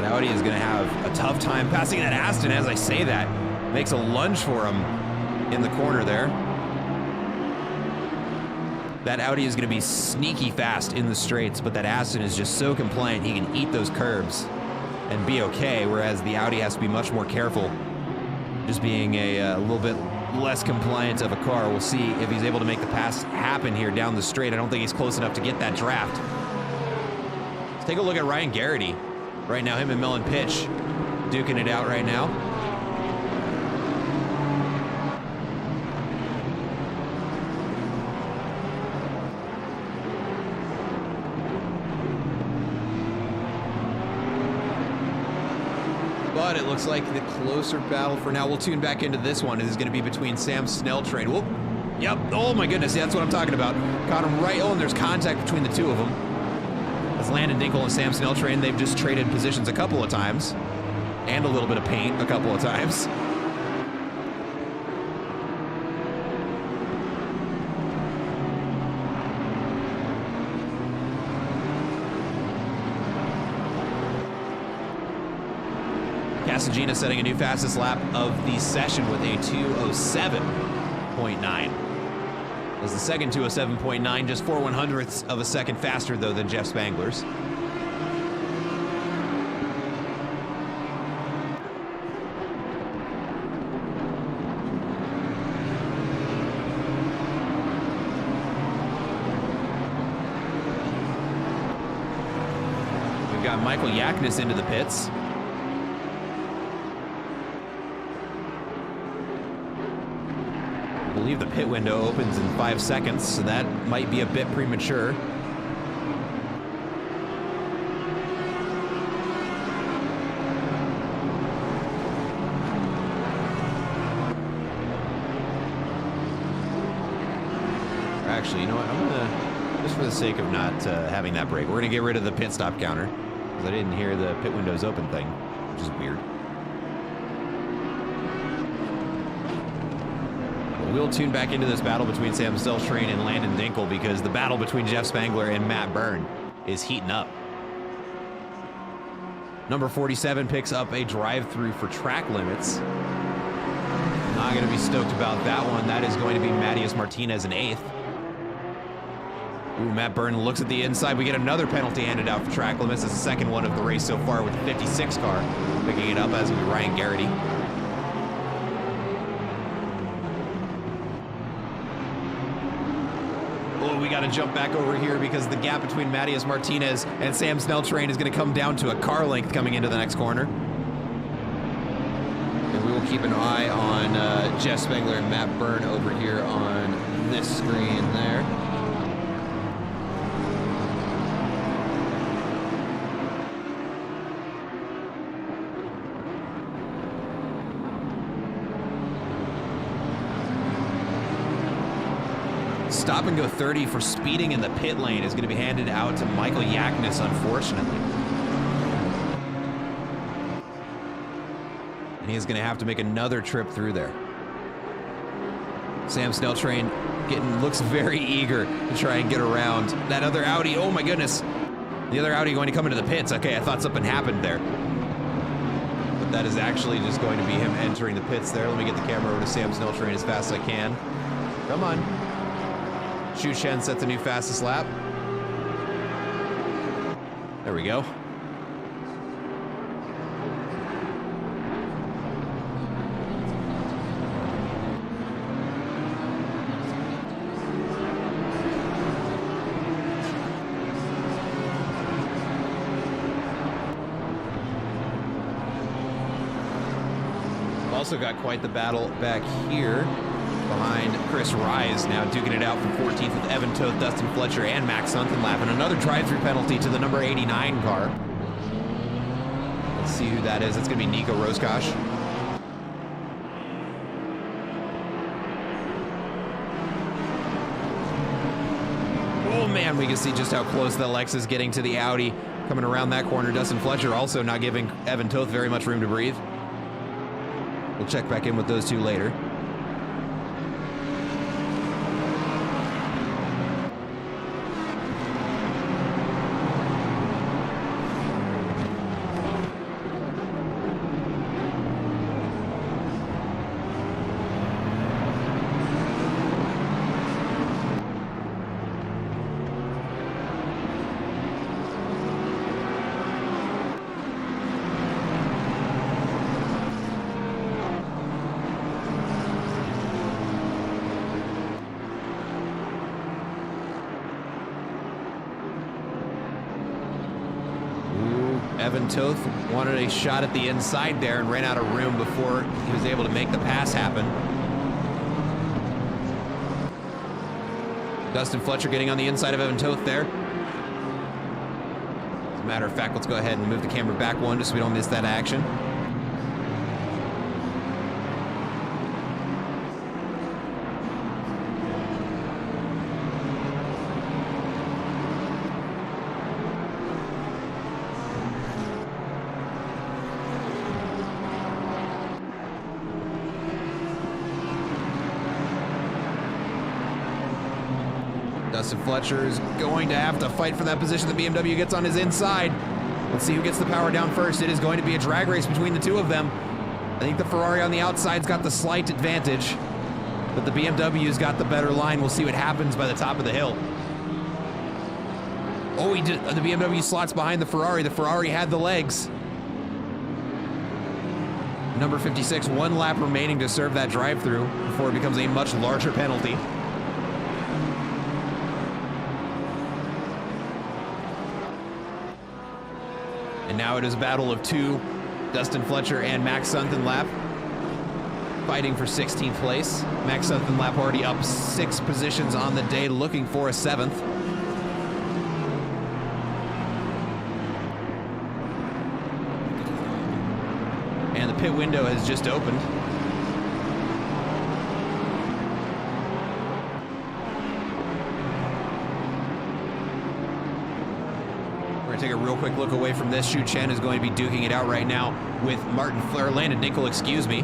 Audi is going to have a tough time passing that Aston as I say that. Makes a lunge for him in the corner there. That Audi is going to be sneaky fast in the straights, but that Aston is just so compliant he can eat those curbs and be okay, whereas the Audi has to be much more careful, just being a little bit less compliant of a car. We'll see if he's able to make the pass happen here down the straight. I don't think he's close enough to get that draft. Let's take a look at Ryan Garrity. Right now, him and Mellon Pitch duking it out right now. But it looks like the closer battle for now. We'll tune back into this one. It is going to be between Sam Snelltrain. Whoop. Yep. Oh my goodness. Yeah, that's what I'm talking about. Caught him right. Oh, and there's contact between the two of them. That's Landon Dinkel and Sam Snelltrain. They've just traded positions a couple of times. And a little bit of paint a couple of times. Casagina setting a new fastest lap of the session with a 2:07.9. As the second 2:07.9, just 4/100ths of a second faster, though, than Jeff Spangler's. We've got Michael Yaknis into the pits. I believe the pit window opens in 5 seconds, so that might be a bit premature. Actually, you know what? I'm gonna, just for for the sake of not having that break, we're going to get rid of the pit stop counter, because I didn't hear the pit windows open thing, which is weird. We'll tune back into this battle between Sam Stelstrain and Landon Dinkel, because the battle between Jeff Spangler and Matt Byrne is heating up. Number 47 picks up a drive-through for track limits. Not going to be stoked about that one. That is going to be Matias Martinez in 8th. Ooh, Matt Byrne looks at the inside. We get another penalty handed out for track limits. It's the second one of the race so far with the 56 car. Picking it up as will be Ryan Garrity. Oh, we got to jump back over here because the gap between Matias Martinez and Sam Steltrain is going to come down to a car length coming into the next corner. And we will keep an eye on Jeff Spangler and Matt Byrne over here on this screen there. Stop and go 30 for speeding in the pit lane is going to be handed out to Michael Yaknis, unfortunately. And he's going to have to make another trip through there. Sam Steltrain looks very eager to try and get around that other Audi. Oh my goodness. The other Audi going to come into the pits. Okay, I thought something happened there. But that is actually just going to be him entering the pits there. Let me get the camera over to Sam Steltrain as fast as I can. Come on. Xu Chen set the new fastest lap. There we go. Also got quite the battle back here behind Chris Rise, now duking it out from 14th with Evan Toth, Dustin Fletcher, and Max Sunkenlap, and another drive-through penalty to the number 89 car. Let's see who that is. It's going to be Nico Roscosh. Oh man, we can see just how close the Lex is getting to the Audi coming around that corner. Dustin Fletcher also not giving Evan Toth very much room to breathe. We'll check back in with those two later. Evan Toth wanted a shot at the inside there and ran out of room before he was able to make the pass happen. Dustin Fletcher getting on the inside of Evan Toth there. As a matter of fact, let's go ahead and move the camera back one just so we don't miss that action. Dustin Fletcher is going to have to fight for that position. The BMW gets on his inside. Let's see who gets the power down first. It is going to be a drag race between the two of them. I think the Ferrari on the outside's got the slight advantage, but the BMW's got the better line. We'll see what happens by the top of the hill. Oh, the BMW slots behind the Ferrari. The Ferrari had the legs. Number 56, 1 lap remaining to serve that drive-through before it becomes a much larger penalty. And now it is a battle of two, Dustin Fletcher and Max Sunkenlap, fighting for 16th place. Max Sunkenlap already up 6 positions on the day, looking for a 7th. And the pit window has just opened. We're going to take a real quick look away from this. Xu Chen is going to be duking it out right now with Landon Dinkel, excuse me.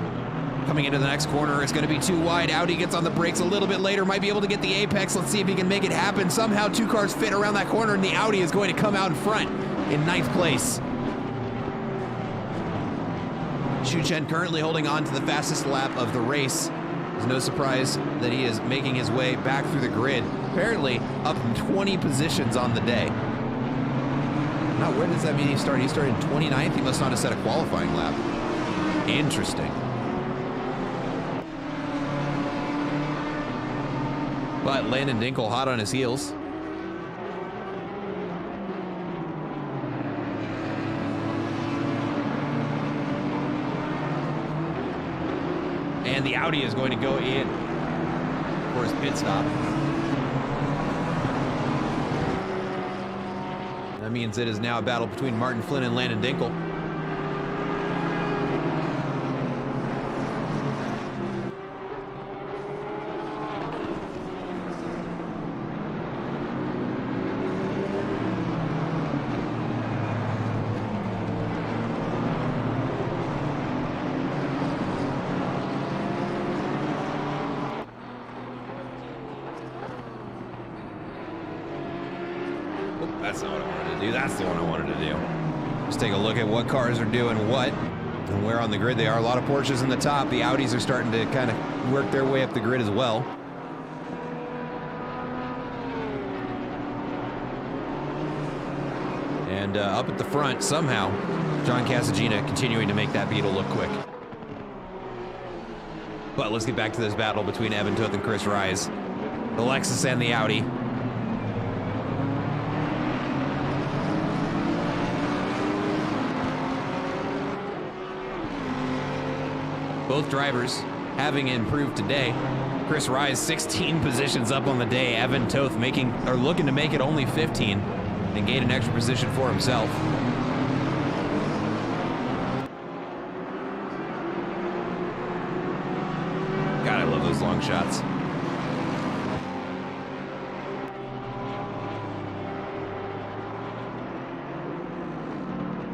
Coming into the next corner, it's going to be too wide. Audi gets on the brakes a little bit later, might be able to get the apex. Let's see if he can make it happen. Somehow 2 cars fit around that corner, and the Audi is going to come out in front in 9th place. Xu Chen currently holding on to the fastest lap of the race. It's no surprise that he is making his way back through the grid. Apparently up 20 positions on the day. Now, where does that mean he started? He started 29th? He must not have set a qualifying lap. Interesting. But Landon Dinkel hot on his heels. And the Audi is going to go in for his pit stop. That means it is now a battle between Martin Flynn and Landon Dinkel. That's not what I wanted to do. That's the one I wanted to do. Just take a look at what cars are doing what and where on the grid they are. A lot of Porsches in the top. The Audis are starting to kind of work their way up the grid as well. And up at the front, somehow, John Casagina continuing to make that Beetle look quick. But let's get back to this battle between Evan Toth and Chris Rise. The Lexus and the Audi. Both drivers having improved today. Chris Rise 16 positions up on the day. Evan Toth looking to make it only 15 and gain an extra position for himself. God, I love those long shots.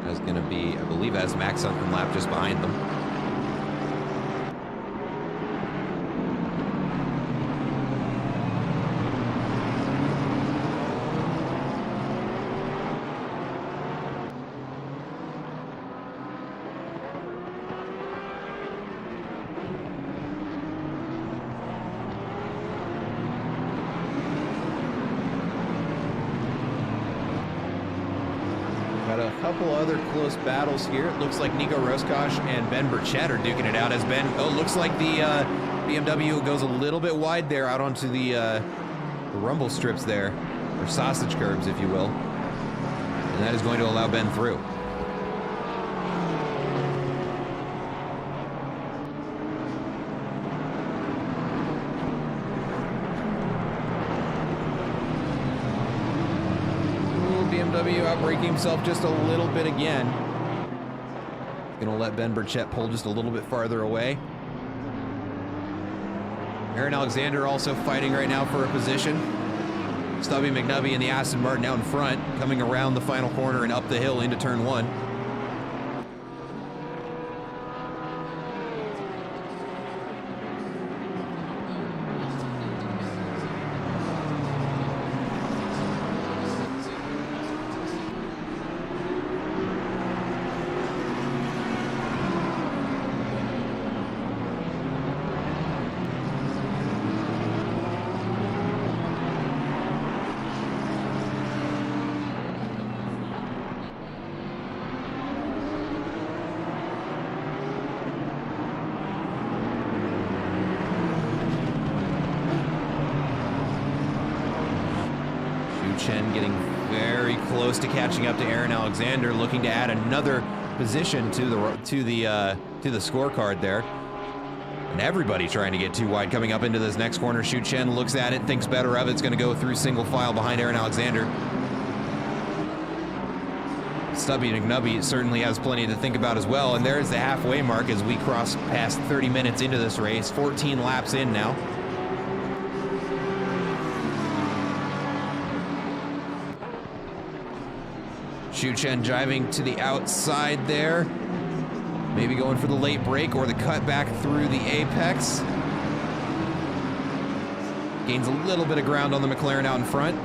That's gonna be, I believe, as Max something lap just behind them. Got a couple other close battles here. It looks like Nico Roscosh and Ben Burchett are duking it out as Ben, looks like the BMW goes a little bit wide there out onto the rumble strips there, or sausage curbs, if you will. And that is going to allow Ben through. BMW outbraking himself just a little bit again. Gonna let Ben Burchett pull just a little bit farther away. Aaron Alexander also fighting right now for a position. Stubby McNubby and the Aston Martin out in front, coming around the final corner and up the hill into turn 1. Chen getting very close to catching up to Aaron Alexander, looking to add another position to the scorecard there. And everybody trying to get too wide coming up into this next corner. Xu Chen looks at it, thinks better of it. It's going to go through single file behind Aaron Alexander. Stubby McNubby certainly has plenty to think about as well. And there's the halfway mark as we cross past 30 minutes into this race. 14 laps in now. Xu Chen driving to the outside there. Maybe going for the late break or the cut back through the apex. Gains a little bit of ground on the McLaren out in front.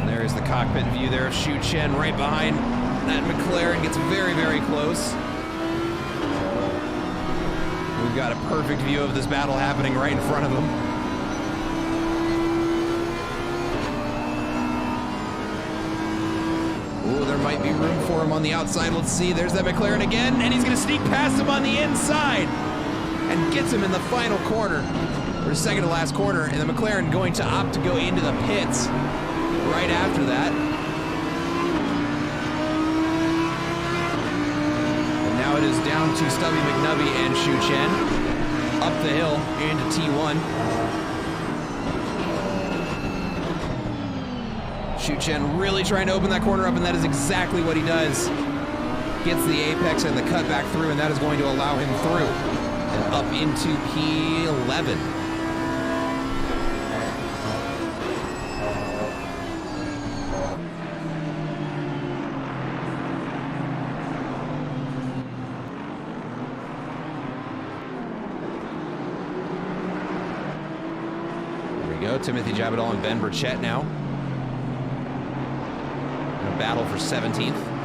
There's the cockpit view there of Xu Chen right behind that McLaren. Gets very, very close. We've got a perfect view of this battle happening right in front of him. Ooh, there might be room for him on the outside. Let's see. There's that McLaren again, and he's going to sneak past him on the inside and gets him in the final corner, or second to last corner, and the McLaren going to opt to go into the pits right after that. And now it is down to Stubby McNubby and Xu Chen up the hill into T1. Xu Chen really trying to open that corner up, and that is exactly what he does. Gets the apex and the cut back through, and that is going to allow him through and up into P11. Timothy Jabadal and Ben Burchett now. In a battle for 17th.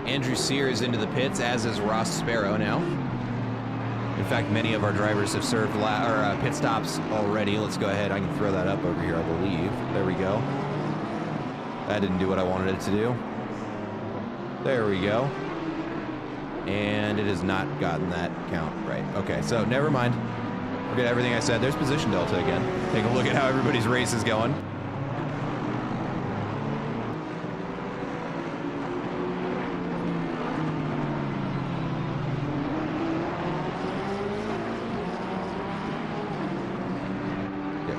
Andrew Sear is into the pits, as is Ross Sparrow now. In fact, many of our drivers have served pit stops already. Let's go ahead. I can throw that up over here, I believe. There we go. That didn't do what I wanted it to do. There we go. And it has not gotten that count right. Okay, so never mind. Forget everything I said. There's position delta again. Take a look at how everybody's race is going.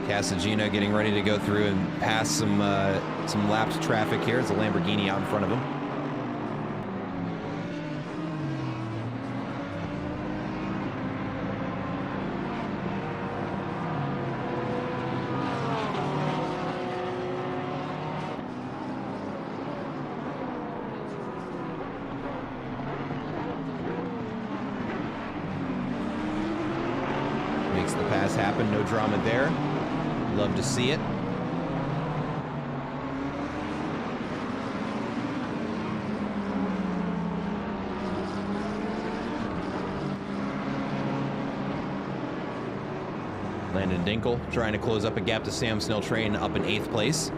Casagina getting ready to go through and pass some lapped traffic here. It's a Lamborghini out in front of him. Makes the pass happen, no drama there. Love to see it. Landon Dinkle trying to close up a gap to Sam Snell Train up in 8th place.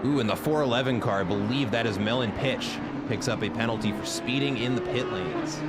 Ooh, in the 411 car, I believe that is Melon Pitch. Picks up a penalty for speeding in the pit lanes.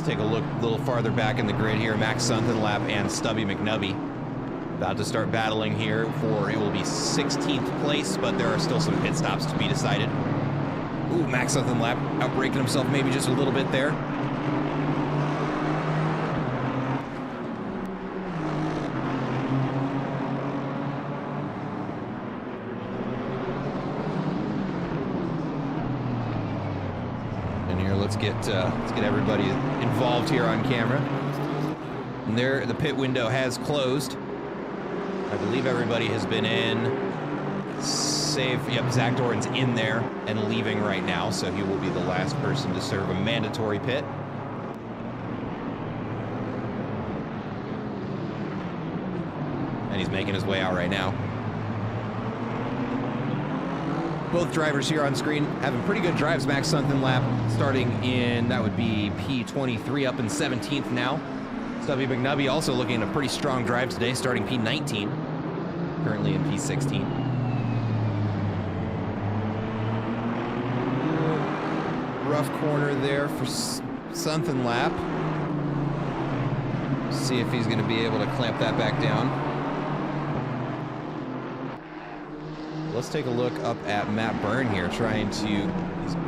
Take a look a little farther back in the grid here. Max Sunkenlap and Stubby McNubby about to start battling here for, it will be 16th place, but there are still some pit stops to be decided. Ooh, Max Sunkenlap outbraking himself maybe just a little bit there. Let's get everybody involved here on camera. And there, the pit window has closed. I believe everybody has been in save. Yep, Zach Doran's in there and leaving right now, so he will be the last person to serve a mandatory pit. And he's making his way out right now. Both drivers here on screen having pretty good drives. Max Sunken lap starting in, that would be P23, up in 17th now. Stubby McNubby also looking at a pretty strong drive today, starting P19, currently in P16. Rough corner there for Sunken lap. See if he's going to be able to clamp that back down. Let's take a look up at Matt Byrne here, trying to,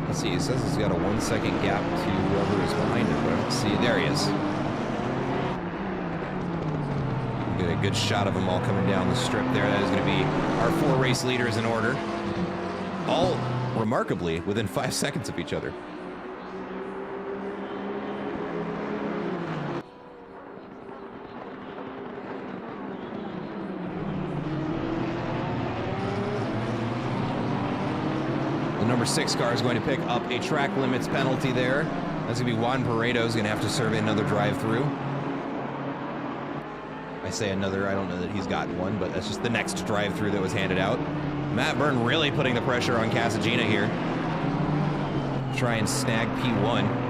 let's see, he says he's got a 1 second gap to whoever is behind him, but I don't see, there he is. Get a good shot of them all coming down the strip there. That is going to be our 4 race leaders in order, all remarkably within 5 seconds of each other. Number 6 car is going to pick up a track limits penalty there. That's going to be Juan Paredo is going to have to serve another drive-through. I say another, I don't know that he's gotten one, but that's just the next drive-through that was handed out. Matt Byrne really putting the pressure on Casagina here. Try and snag P1.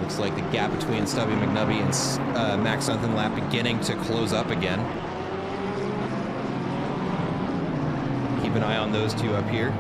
Looks like the gap between Stubby McNubby and Max Sunken lap beginning to close up again. Keep an eye on those two up here.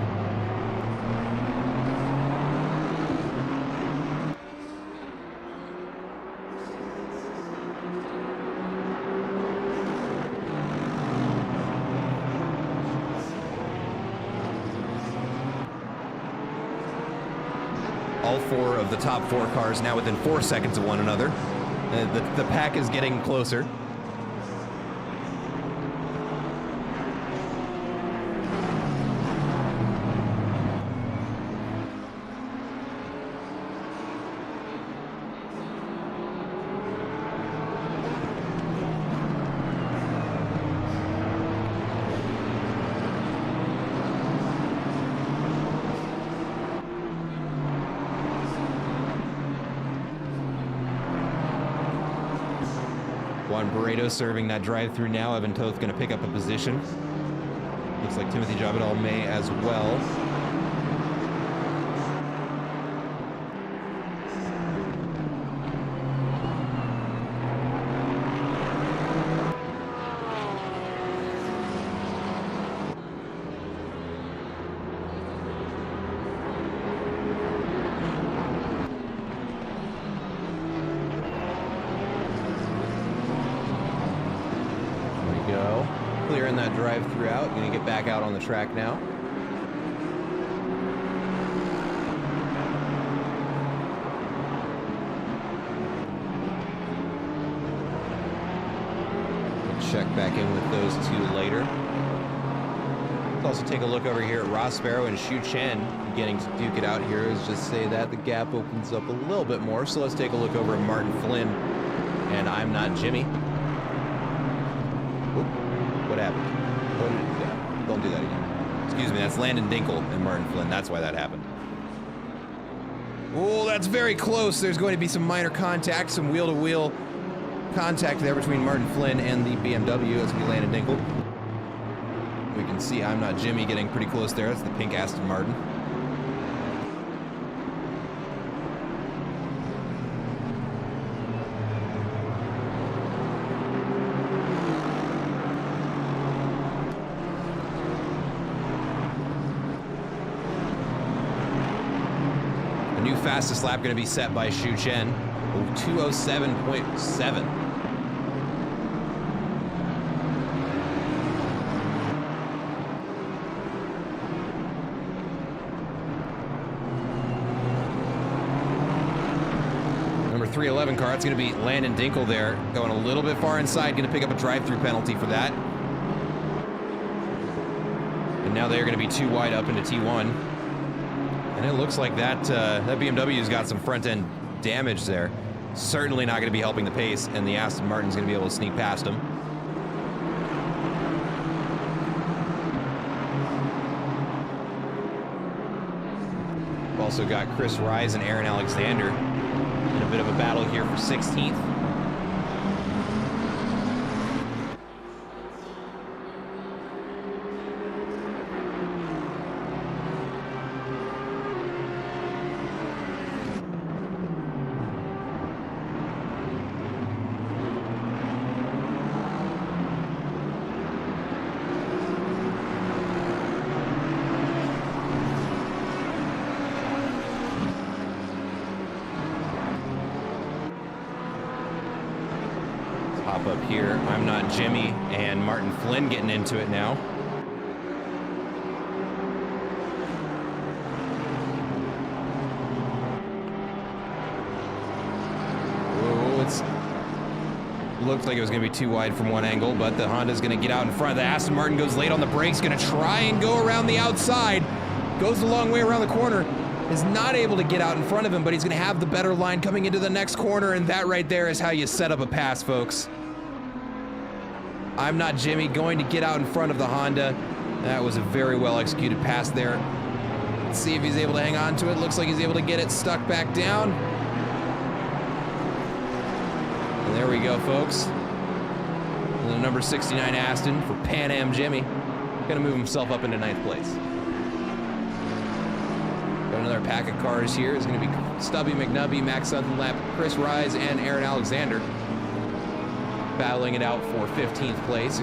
All 4 of the top 4 cars now within 4 seconds of one another. The pack is getting closer. Juan Paredo serving that drive-through now. Evan Toth going to pick up a position. Looks like Timothy Jabadal may as well. Clearing that drive-through out. Going to get back out on the track now. We'll check back in with those 2 later. Let's also take a look over here at Ross Sparrow and Shu Chen beginning to duke it out here. Let's just say that the gap opens up a little bit more. So let's take a look over at Martin Flynn and I'm Not Jimmy. What happened? What did it do? Don't do that again. Excuse me, that's Landon Dinkle and Martin Flynn. That's why that happened. Oh, that's very close. There's going to be some minor contact, some wheel-to-wheel contact there between Martin Flynn and the BMW. That's going to be Landon Dinkle. We can see I'm Not Jimmy getting pretty close there. That's the pink Aston Martin. New fastest lap going to be set by Shu Chen, 2:07.7. Number 311 car, it's going to be Landon Dinkle there, going a little bit far inside, going to pick up a drive-through penalty for that. And now they're going to be too wide up into T1. And it looks like that BMW's got some front-end damage there. Certainly not going to be helping the pace, and the Aston Martin's going to be able to sneak past him. We've also got Chris Rise and Aaron Alexander in a bit of a battle here for 16th. Up here, I'm Not Jimmy and Martin Flynn getting into it now. Whoa, looked like it was going to be too wide from one angle, but the Honda's going to get out in front. The Aston Martin goes late on the brakes, going to try and go around the outside. Goes a long way around the corner. Is not able to get out in front of him, but he's going to have the better line coming into the next corner, and that right there is how you set up a pass, folks. I'm Not Jimmy going to get out in front of the Honda. That was a very well executed pass there. Let's see if he's able to hang on to it. Looks like he's able to get it stuck back down. And there we go, folks. And the number 69 Aston for Pan Am Jimmy. Gonna move himself up into 9th place. Got another pack of cars here. It's gonna be Stubby McNubby, Max Dunlap, Chris Rise, and Aaron Alexander. Battling it out for 14th place.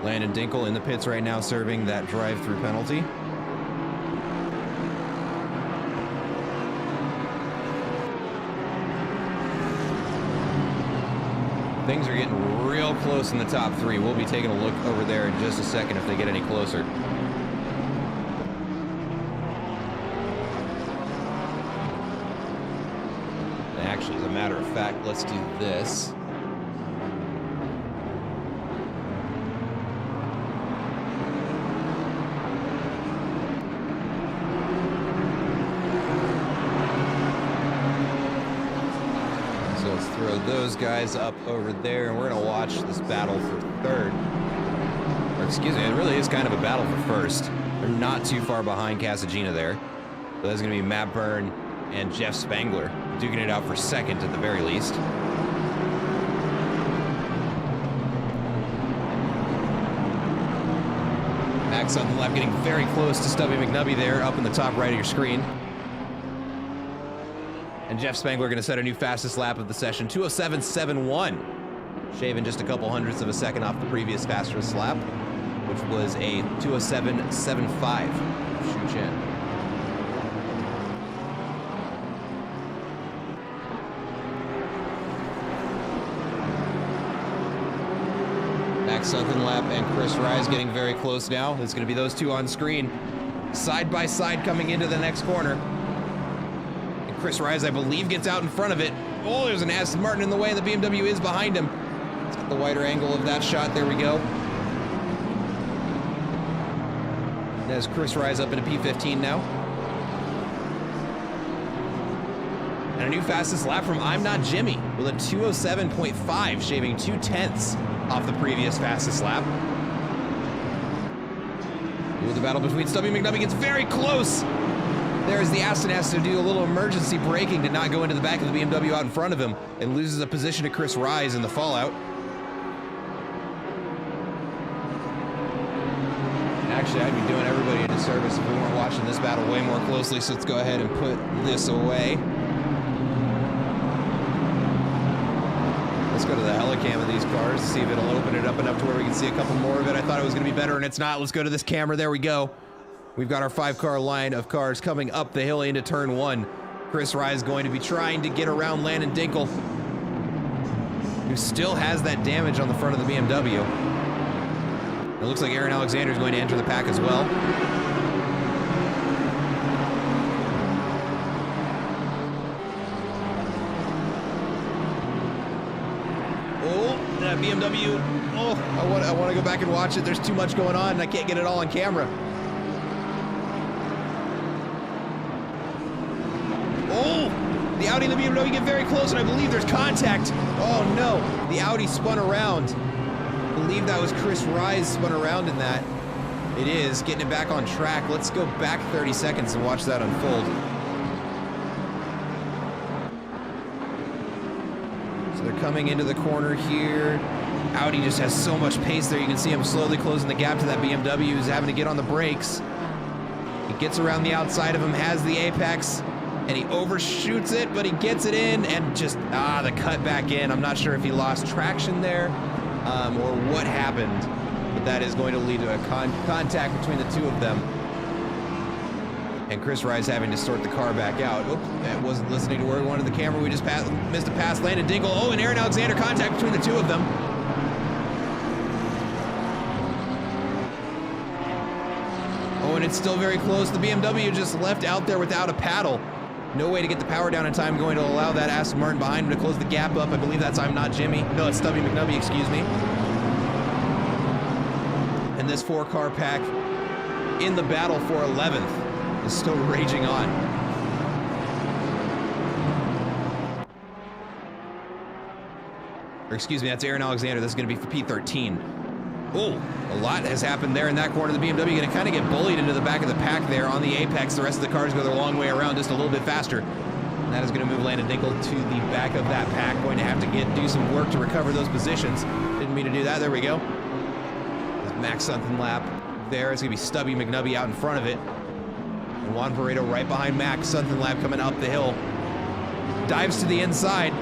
Landon Dinkel in the pits right now serving that drive-through penalty. Things are getting real close in the top 3. We'll be taking a look over there in just a second if they get any closer. Actually, as a matter of fact, let's do this. Those guys up over there, and we're going to watch this battle for 3rd. Or excuse me, it really is kind of a battle for 1st. They're not too far behind Casagina there. So that's going to be Matt Byrne and Jeff Spangler duking it out for 2nd at the very least. Max on the left getting very close to Stubby McNubby there up in the top right of your screen. And Jeff Spangler going to set a new fastest lap of the session, 2:07.71, shaving just a couple hundredths of a second off the previous fastest lap, which was a 2:07.75. Shu Chen. Max Dunlap and Chris Rise getting very close now. It's going to be those two on screen, side by side coming into the next corner. Chris Rise, I believe, gets out in front of it. Oh, there's an Aston Martin in the way. The BMW is behind him. Let's get the wider angle of that shot. There we go. There's Chris Rise up into P15 now. And a new fastest lap from I'm Not Jimmy with a 2:07.5, shaving 2/10 off the previous fastest lap. Ooh, the battle between Stubby McNubby gets very close. There's the Aston has to do a little emergency braking to not go into the back of the BMW out in front of him and loses a position to Chris Rise in the fallout. Actually, I'd be doing everybody a disservice if we weren't watching this battle way more closely, so let's go ahead and put this away. Let's go to the helicam of these cars, see if it'll open it up enough to where we can see a couple more of it. I thought it was going to be better, and it's not. Let's go to this camera. There we go. We've got our 5-car line of cars coming up the hill into turn 1. Chris Rise going to be trying to get around Landon Dinkel. who still has that damage on the front of the BMW. It looks like Aaron Alexander is going to enter the pack as well. Oh, that BMW. Oh, I want to go back and watch it. There's too much going on and I can't get it all on camera. Oh, the Audi and the BMW get very close and I believe there's contact. Oh no, the Audi spun around. I believe that was Chris Rise spun around in that. It is, getting it back on track. Let's go back 30 seconds and watch that unfold. So they're coming into the corner here. Audi just has so much pace there. You can see him slowly closing the gap to that BMW. He's having to get on the brakes. He gets around the outside of him, has the apex, and he overshoots it, but he gets it in and just, the cut back in. I'm not sure if he lost traction there or what happened, but that is going to lead to a contact between the two of them. And Chris Rise having to sort the car back out. Oops, that wasn't listening to where we wanted the camera. We just missed a pass. Landon Dingle. Oh, and Aaron Alexander, contact between the two of them. Oh, and it's still very close. The BMW just left out there without a paddle. No way to get the power down in time, going to allow that Aston Martin behind him to close the gap up. I believe that's I'm Not Jimmy. No, it's Stubby McNubby, excuse me. And this 4-car pack in the battle for 11th is still raging on. Or excuse me, that's Aaron Alexander. This is going to be for P13. Oh, a lot has happened there in that corner. The BMW going to kind of get bullied into the back of the pack there on the apex. The rest of the cars go their long way around just a little bit faster. And that is going to move Landon Dingle to the back of that pack. Going to have to do some work to recover those positions. Didn't mean to do that. There we go. There's Max Sunkenlap there. It's going to be Stubby McNubby out in front of it. And Juan Pareto right behind Max Sunkenlap coming up the hill. Dives to the inside.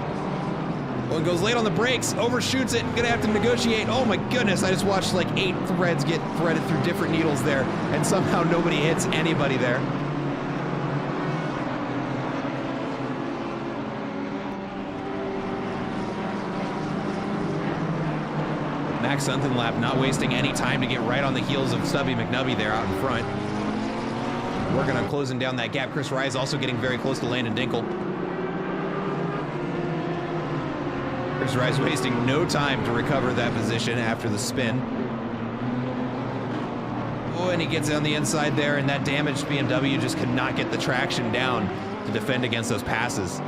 Oh, and goes late on the brakes, overshoots it, gonna have to negotiate. Oh my goodness, I just watched like 8 threads get threaded through different needles there, and somehow nobody hits anybody there. Max Sunkenlap not wasting any time to get right on the heels of Stubby McNubby there out in front. Working on closing down that gap. Chris Rise also getting very close to Landon Dingle. Chris Rise wasting no time to recover that position after the spin. Oh, and he gets on the inside there, and that damaged BMW just could not get the traction down to defend against those passes.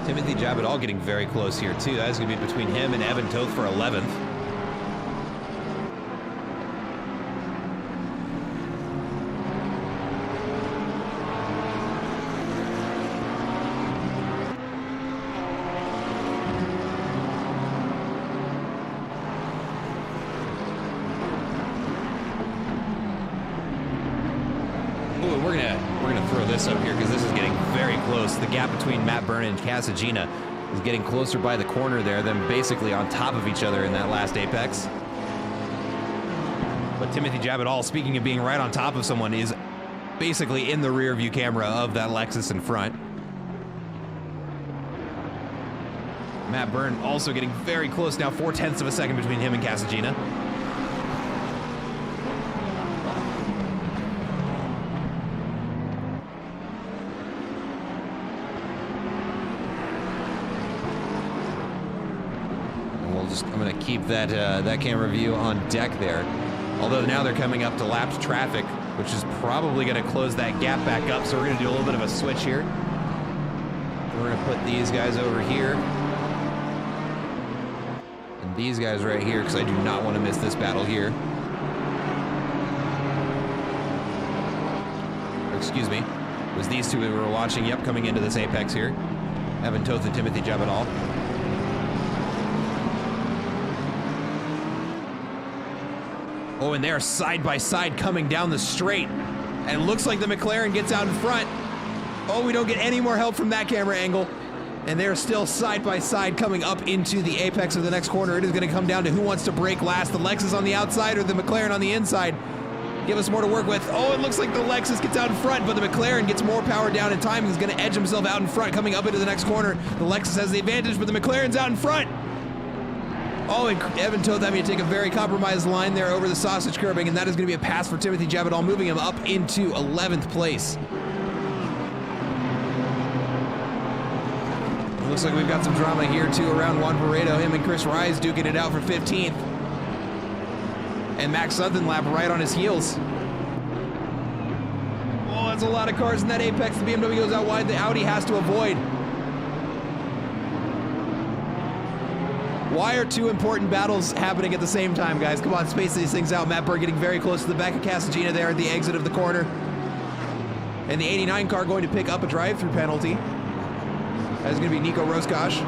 Timothy Jabadal getting very close here too. That's going to be between him and Evan Toth for 11th. Ooh, we're gonna throw this up here because this is getting very close. The gap between Matt Byrne and Casagina is getting closer by the corner there. Them basically on top of each other in that last apex. But Timothy Jabadal, speaking of being right on top of someone, is basically in the rear view camera of that Lexus in front. Matt Byrne also getting very close now, 0.4 of a second between him and Casagina. I'm going to keep that camera view on deck there. Although now they're coming up to lapped traffic, which is probably going to close that gap back up. So we're going to do a little bit of a switch here. We're going to put these guys over here. And these guys right here, because I do not want to miss this battle here. Or excuse me. It was these two we were watching, yep, coming into this apex here. Evan Toth and Timothy Jabadal. Oh, and they're side by side coming down the straight. And it looks like the McLaren gets out in front. Oh, we don't get any more help from that camera angle. And they're still side by side coming up into the apex of the next corner. It is going to come down to who wants to break last, the Lexus on the outside or the McLaren on the inside. Give us more to work with. Oh, it looks like the Lexus gets out in front, but the McLaren gets more power down in time. He's going to edge himself out in front, coming up into the next corner. The Lexus has the advantage, but the McLaren's out in front. Oh, and Evan Toth having to take a very compromised line there over the sausage curbing, and that is going to be a pass for Timothy Jabadal, moving him up into 11th place. Looks like we've got some drama here too around Juan Paredo. Him and Chris Rise duking it out for 15th. And Max Suthenlap right on his heels. Oh, that's a lot of cars in that apex. The BMW goes out wide. The Audi has to avoid. Why are two important battles happening at the same time, guys? Come on, space these things out. Matt Burr getting very close to the back of Casagina there at the exit of the corner. And the 89 car going to pick up a drive-through penalty. That's going to be Nico Roscosh.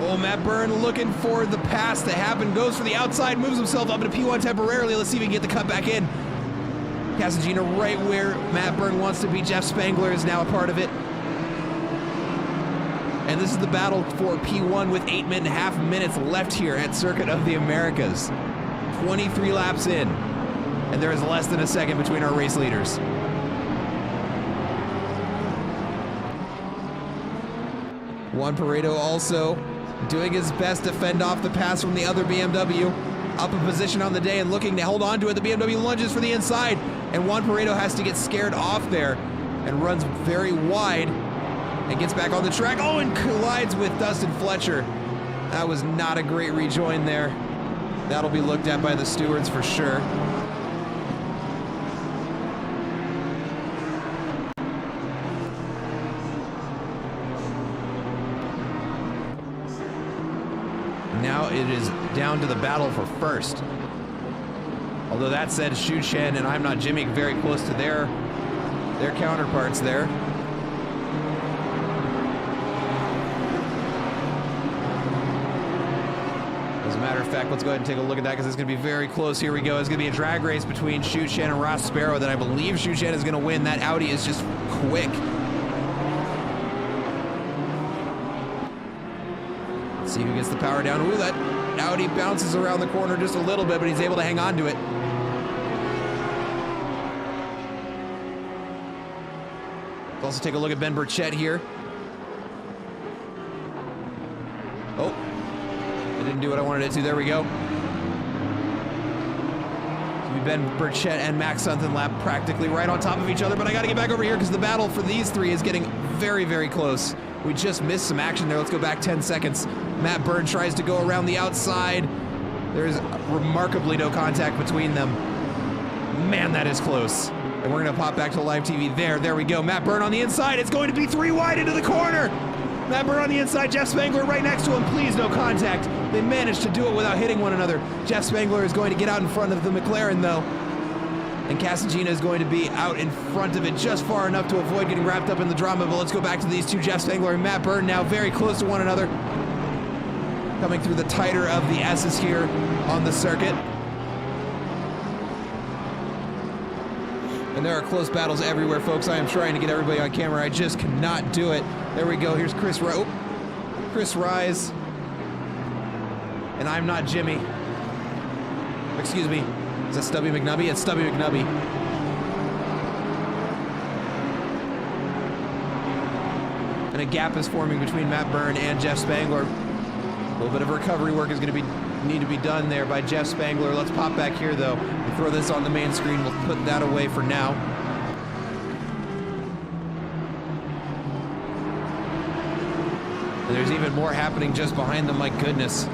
Oh, Matt Byrne looking for the pass to happen. Goes for the outside, moves himself up into P1 temporarily. Let's see if he can get the cut back in. Casagina right where Matt Byrne wants to be. Jeff Spangler is now a part of it. And this is the battle for P1 with 8.5 minutes left here at Circuit of the Americas. 23 laps in, and there is less than a second between our race leaders. Juan Paredo also doing his best to fend off the pass from the other BMW. Up a position on the day and looking to hold on to it. The BMW lunges for the inside, and Juan Paredo has to get scared off there and runs very wide and gets back on the track. Oh, and collides with Dustin Fletcher. That was not a great rejoin there. That'll be looked at by the stewards for sure. Now it is down to the battle for first. Although that said, Shu Chen and I'm Not Jimmy very close to their counterparts there. As a matter of fact, let's go ahead and take a look at that because it's going to be very close. Here we go. It's going to be a drag race between Shu Chen and Ross Sparrow that I believe Shu Chen is going to win. That Audi is just quick. See who gets the power down. Ooh, that Audi bounces around the corner just a little bit, but he's able to hang on to it. Let's also take a look at Ben Burchett here. Oh, I didn't do what I wanted it to. There we go. Ben Burchett and Max Suthenlap practically right on top of each other, but I got to get back over here because the battle for these three is getting very, very close. We just missed some action there. Let's go back 10 seconds. Matt Byrne tries to go around the outside. There's remarkably no contact between them. Man, that is close. And we're going to pop back to live TV there. There we go. Matt Byrne on the inside. It's going to be 3 wide into the corner. Matt Byrne on the inside. Jeff Spangler right next to him. Please, no contact. They managed to do it without hitting one another. Jeff Spangler is going to get out in front of the McLaren, though. And Casagina is going to be out in front of it just far enough to avoid getting wrapped up in the drama. But let's go back to these two, Jeff Spangler and Matt Byrne, now very close to one another. Coming through the tighter of the S's here on the circuit. And there are close battles everywhere, folks. I am trying to get everybody on camera. I just cannot do it. There we go. Here's Chris Rise. And I'm Not Jimmy. Excuse me. Is that Stubby McNubby? It's Stubby McNubby. And a gap is forming between Matt Byrne and Jeff Spangler. A little bit of recovery work is going to need to be done there by Jeff Spangler. Let's pop back here, though, and throw this on the main screen. We'll put that away for now. And there's even more happening just behind them, my goodness.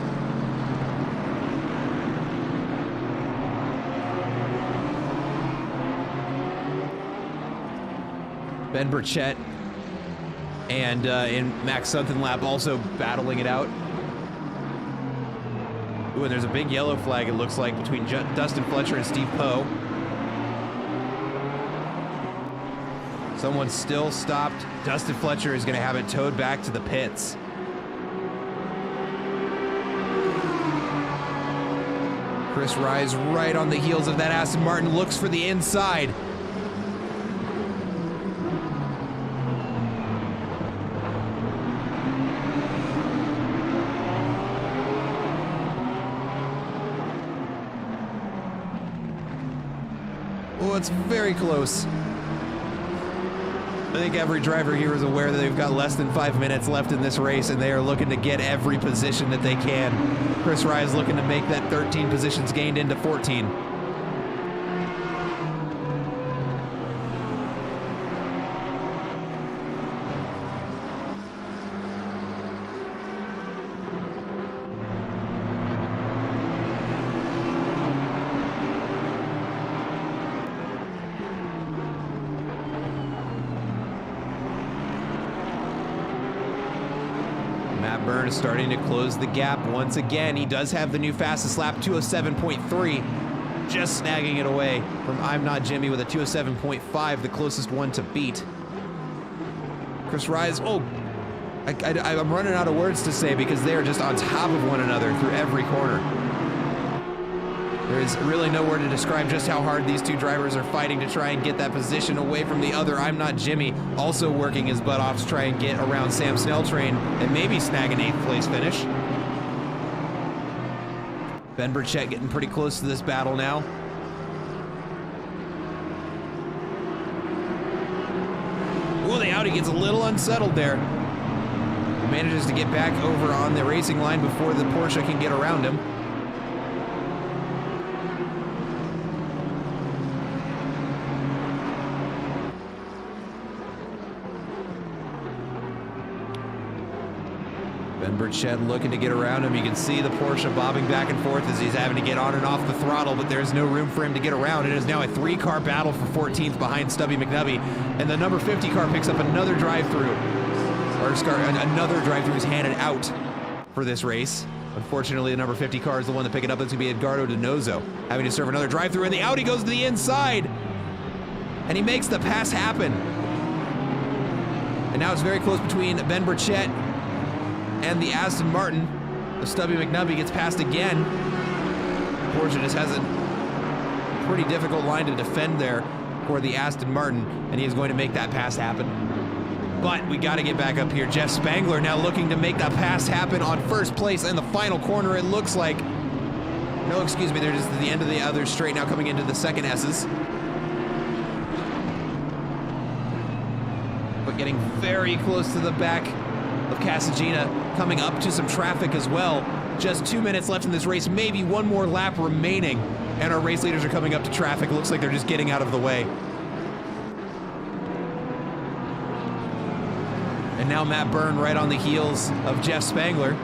Ben Burchett and Max Suthenlap also battling it out. Ooh, and there's a big yellow flag, it looks like, between Dustin Fletcher and Steve Poe. Someone still stopped. Dustin Fletcher is going to have it towed back to the pits. Chris Rise right on the heels of that Aston Martin looks for the inside. Oh, it's very close. I think every driver here is aware that they've got less than 5 minutes left in this race, and they are looking to get every position that they can. Chris Rye looking to make that 13 positions gained into 14. Matt Byrne is starting to close the gap once again. He does have the new fastest lap, 207.3, just snagging it away from I'm Not Jimmy with a 207.5, the closest one to beat. Chris Rye, I'm running out of words to say because they are just on top of one another through every corner. There is really no word to describe just how hard these two drivers are fighting to try and get that position away from the other. I'm Not Jimmy also working his butt off to try and get around Sam Snelltrain and maybe snag an 8th place finish. Ben Burchett getting pretty close to this battle now. Oh, the Audi gets a little unsettled there. Manages to get back over on the racing line before the Porsche can get around him. Ben Burchett looking to get around him. You can see the Porsche bobbing back and forth as he's having to get on and off the throttle, but there's no room for him to get around. It is now a 3-car battle for 14th behind Stubby McNubby, and the number 50 car picks up another drive-through. Another drive-through is handed out for this race. Unfortunately, the number 50 car is the one to pick it up. That's going to be Edgardo Donoso, having to serve another drive-through, and the Audi goes to the inside, and he makes the pass happen. And now it's very close between Ben Burchett and the Aston Martin. The Stubby McNubby gets passed again. Porsche just has a pretty difficult line to defend there for the Aston Martin, and he is going to make that pass happen. But we got to get back up here. Jeff Spangler now looking to make that pass happen on first place in the final corner, it looks like. No, excuse me, they're just at the end of the other straight now, coming into the second S's. But getting very close to the back of Casagina, coming up to some traffic as well. Just 2 minutes left in this race, maybe one more lap remaining, and our race leaders are coming up to traffic. It looks like they're just getting out of the way. And now Matt Byrne right on the heels of Jeff Spangler.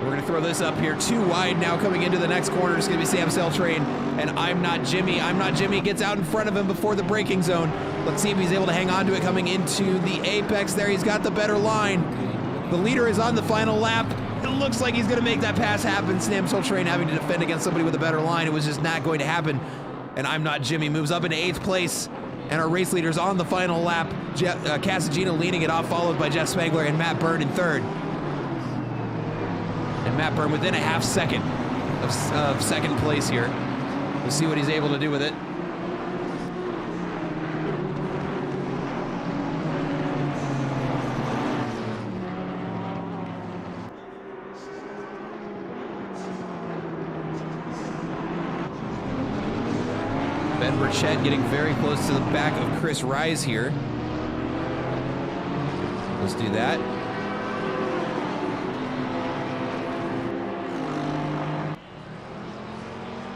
We're going to throw this up here, too wide now coming into the next corner. It's going to be Sam Snelltrain and I'm Not Jimmy. I'm Not Jimmy gets out in front of him before the braking zone. Let's see if he's able to hang on to it coming into the apex there. He's got the better line. The leader is on the final lap. It looks like he's going to make that pass happen. Sam Snelltrain having to defend against somebody with a better line. It was just not going to happen. And I'm Not Jimmy moves up into 8th place. And our race leaders on the final lap. Casagina leading it off, followed by Jeff Spangler and Matt Byrne in 3rd. And Matt Byrne within a half second of second place here. We'll see what he's able to do with it. Ben Burchett getting very close to the back of Chris Rye here. Let's do that.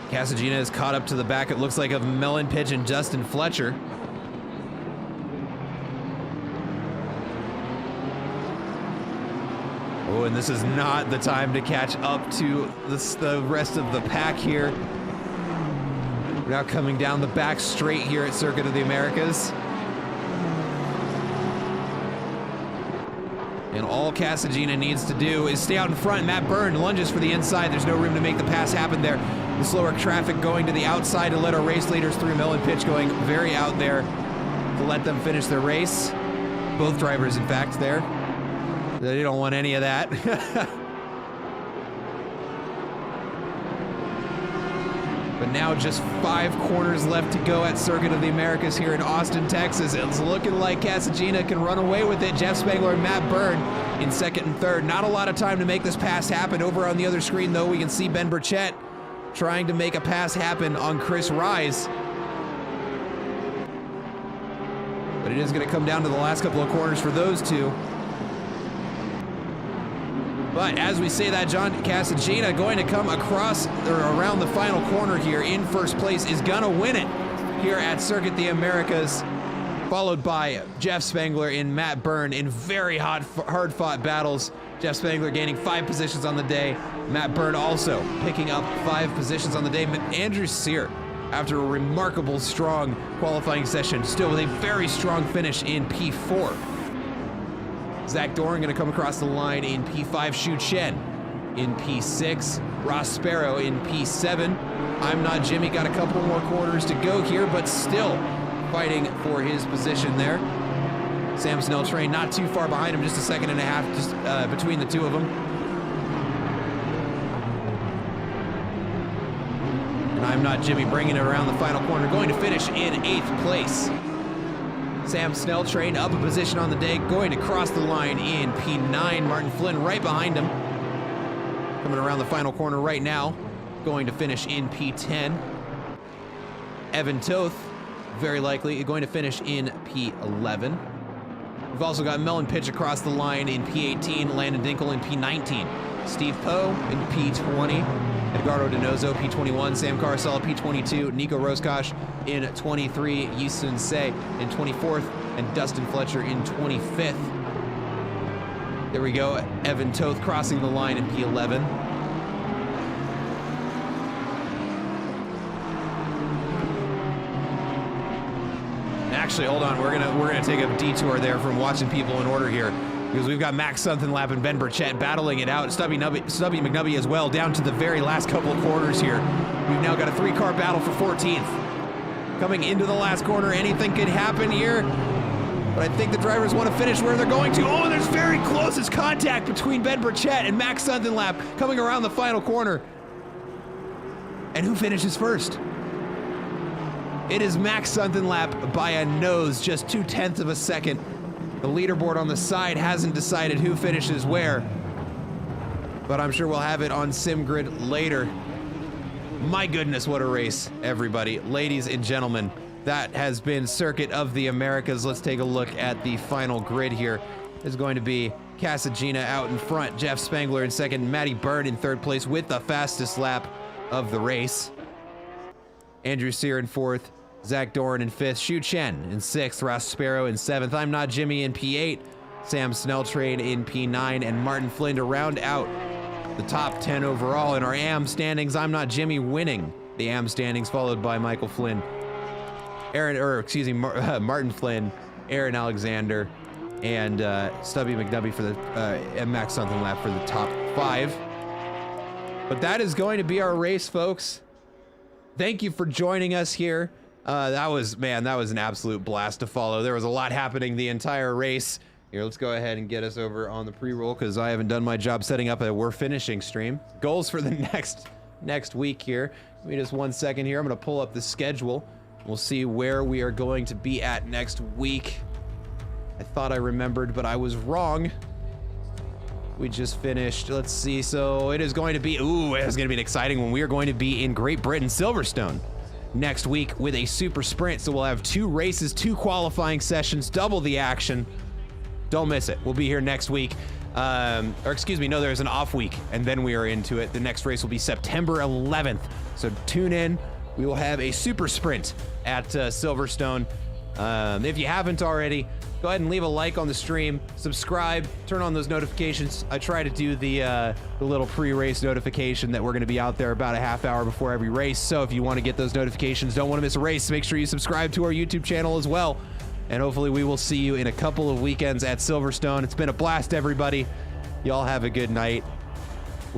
Casagina is caught up to the back, it looks like, of Melon Pitch and Justin Fletcher. Oh, and this is not the time to catch up to the rest of the pack here. We're now coming down the back straight here at Circuit of the Americas. And all Casagina needs to do is stay out in front. Matt Byrne lunges for the inside. There's no room to make the pass happen there. The slower traffic going to the outside to let our race leaders through. Melon Pitch going very out there to let them finish their race. Both drivers, in fact, there. They don't want any of that. But But now just 5 corners left to go at Circuit of the Americas here in Austin, Texas. It's looking like Casagina can run away with it. Jeff Spangler and Matt Byrne in second and third. Not a lot of time to make this pass happen. Over on the other screen, though, we can see Ben Burchett trying to make a pass happen on Chris Rise. But it is going to come down to the last couple of corners for those two. But as we say that, John Casagina going to come across or around the final corner here in first place, is going to win it here at Circuit the Americas, followed by Jeff Spangler and Matt Byrne in very hard-fought battles. Jeff Spangler gaining 5 positions on the day. Matt Byrne also picking up 5 positions on the day. Andrew Sear, after a remarkable strong qualifying session, still with a very strong finish in P4. Zach Doran going to come across the line in P5. Shu Chen in P6. Ross Sparrow in P7. I'm Not Jimmy got a couple more corners to go here, but still fighting for his position there. Sam Snell Train not too far behind him, just a second and a half just between the two of them. And I'm Not Jimmy bringing it around the final corner, going to finish in 8th place. Sam Snell Train up a position on the day, going to cross the line in P9. Martin Flynn right behind him. Coming around the final corner right now, going to finish in P10. Evan Toth, very likely going to finish in P11. We've also got Melon Pitch across the line in P18, Landon Dinkel in P19. Steve Poe in P20, Edgardo Donoso P21, Sam Carousel P22, Nico Roscosh in 23, Yisun Se in 24th, and Dustin Fletcher in 25th. There we go, Evan Toth crossing the line in P11. Actually, hold on, we're gonna take a detour there from watching people in order here, because we've got Max Dunlap and Ben Burchett battling it out. Stubby McNubby as well, down to the very last couple of corners here. We've now got a 3-car battle for 14th. Coming into the last corner, anything could happen here, but I think the drivers want to finish where they're going to. Oh, and there's very closest contact between Ben Burchett and Max Dunlap coming around the final corner. And who finishes first? It is Max Dunlap by a nose, just 0.2 of a second. The leaderboard on the side hasn't decided who finishes where, but I'm sure we'll have it on SimGrid later. My goodness, what a race, everybody. Ladies and gentlemen, that has been Circuit of the Americas. Let's take a look at the final grid here. There's going to be Casagina out in front, Jeff Spangler in second, Matty Byrne in third place with the fastest lap of the race. Andrew Sear in fourth, Zach Doran in 5th, Shu Chen in 6th, Ross Sparrow in 7th, I'm Not Jimmy in P8, Sam Snell Train in P9, and Martin Flynn to round out the top 10 overall in our AM standings. I'm Not Jimmy winning the AM standings, followed by Michael Flynn, Martin Flynn, Aaron Alexander, and Stubby McNubby for the and Max Dunlap for the top 5. But that is going to be our race, folks. Thank you for joining us here. That was an absolute blast to follow. There was a lot happening the entire race. Here, let's go ahead and get us over on the pre-roll, because I haven't done my job setting up a we're finishing stream. Goals for the next week here. Give me just 1 second here. I'm going to pull up the schedule. We'll see where we are going to be at next week. I thought I remembered, but I was wrong. We just finished, let's see, so it is going to be, it's going to be an exciting one. We are going to be in Great Britain, Silverstone, next week with a super sprint. So we'll have 2 races, 2 qualifying sessions, double the action. Don't miss it. We'll be here next week. There's an off week, and then we are into it. The next race will be September 11th. So tune in. We will have a super sprint at Silverstone. If you haven't already, go ahead and leave a like on the stream, subscribe, turn on those notifications. I try to do the little pre-race notification that we're going to be out there about a half hour before every race. So if you want to get those notifications, don't want to miss a race, make sure you subscribe to our YouTube channel as well. And hopefully we will see you in a couple of weekends at Silverstone. It's been a blast, everybody. Y'all have a good night.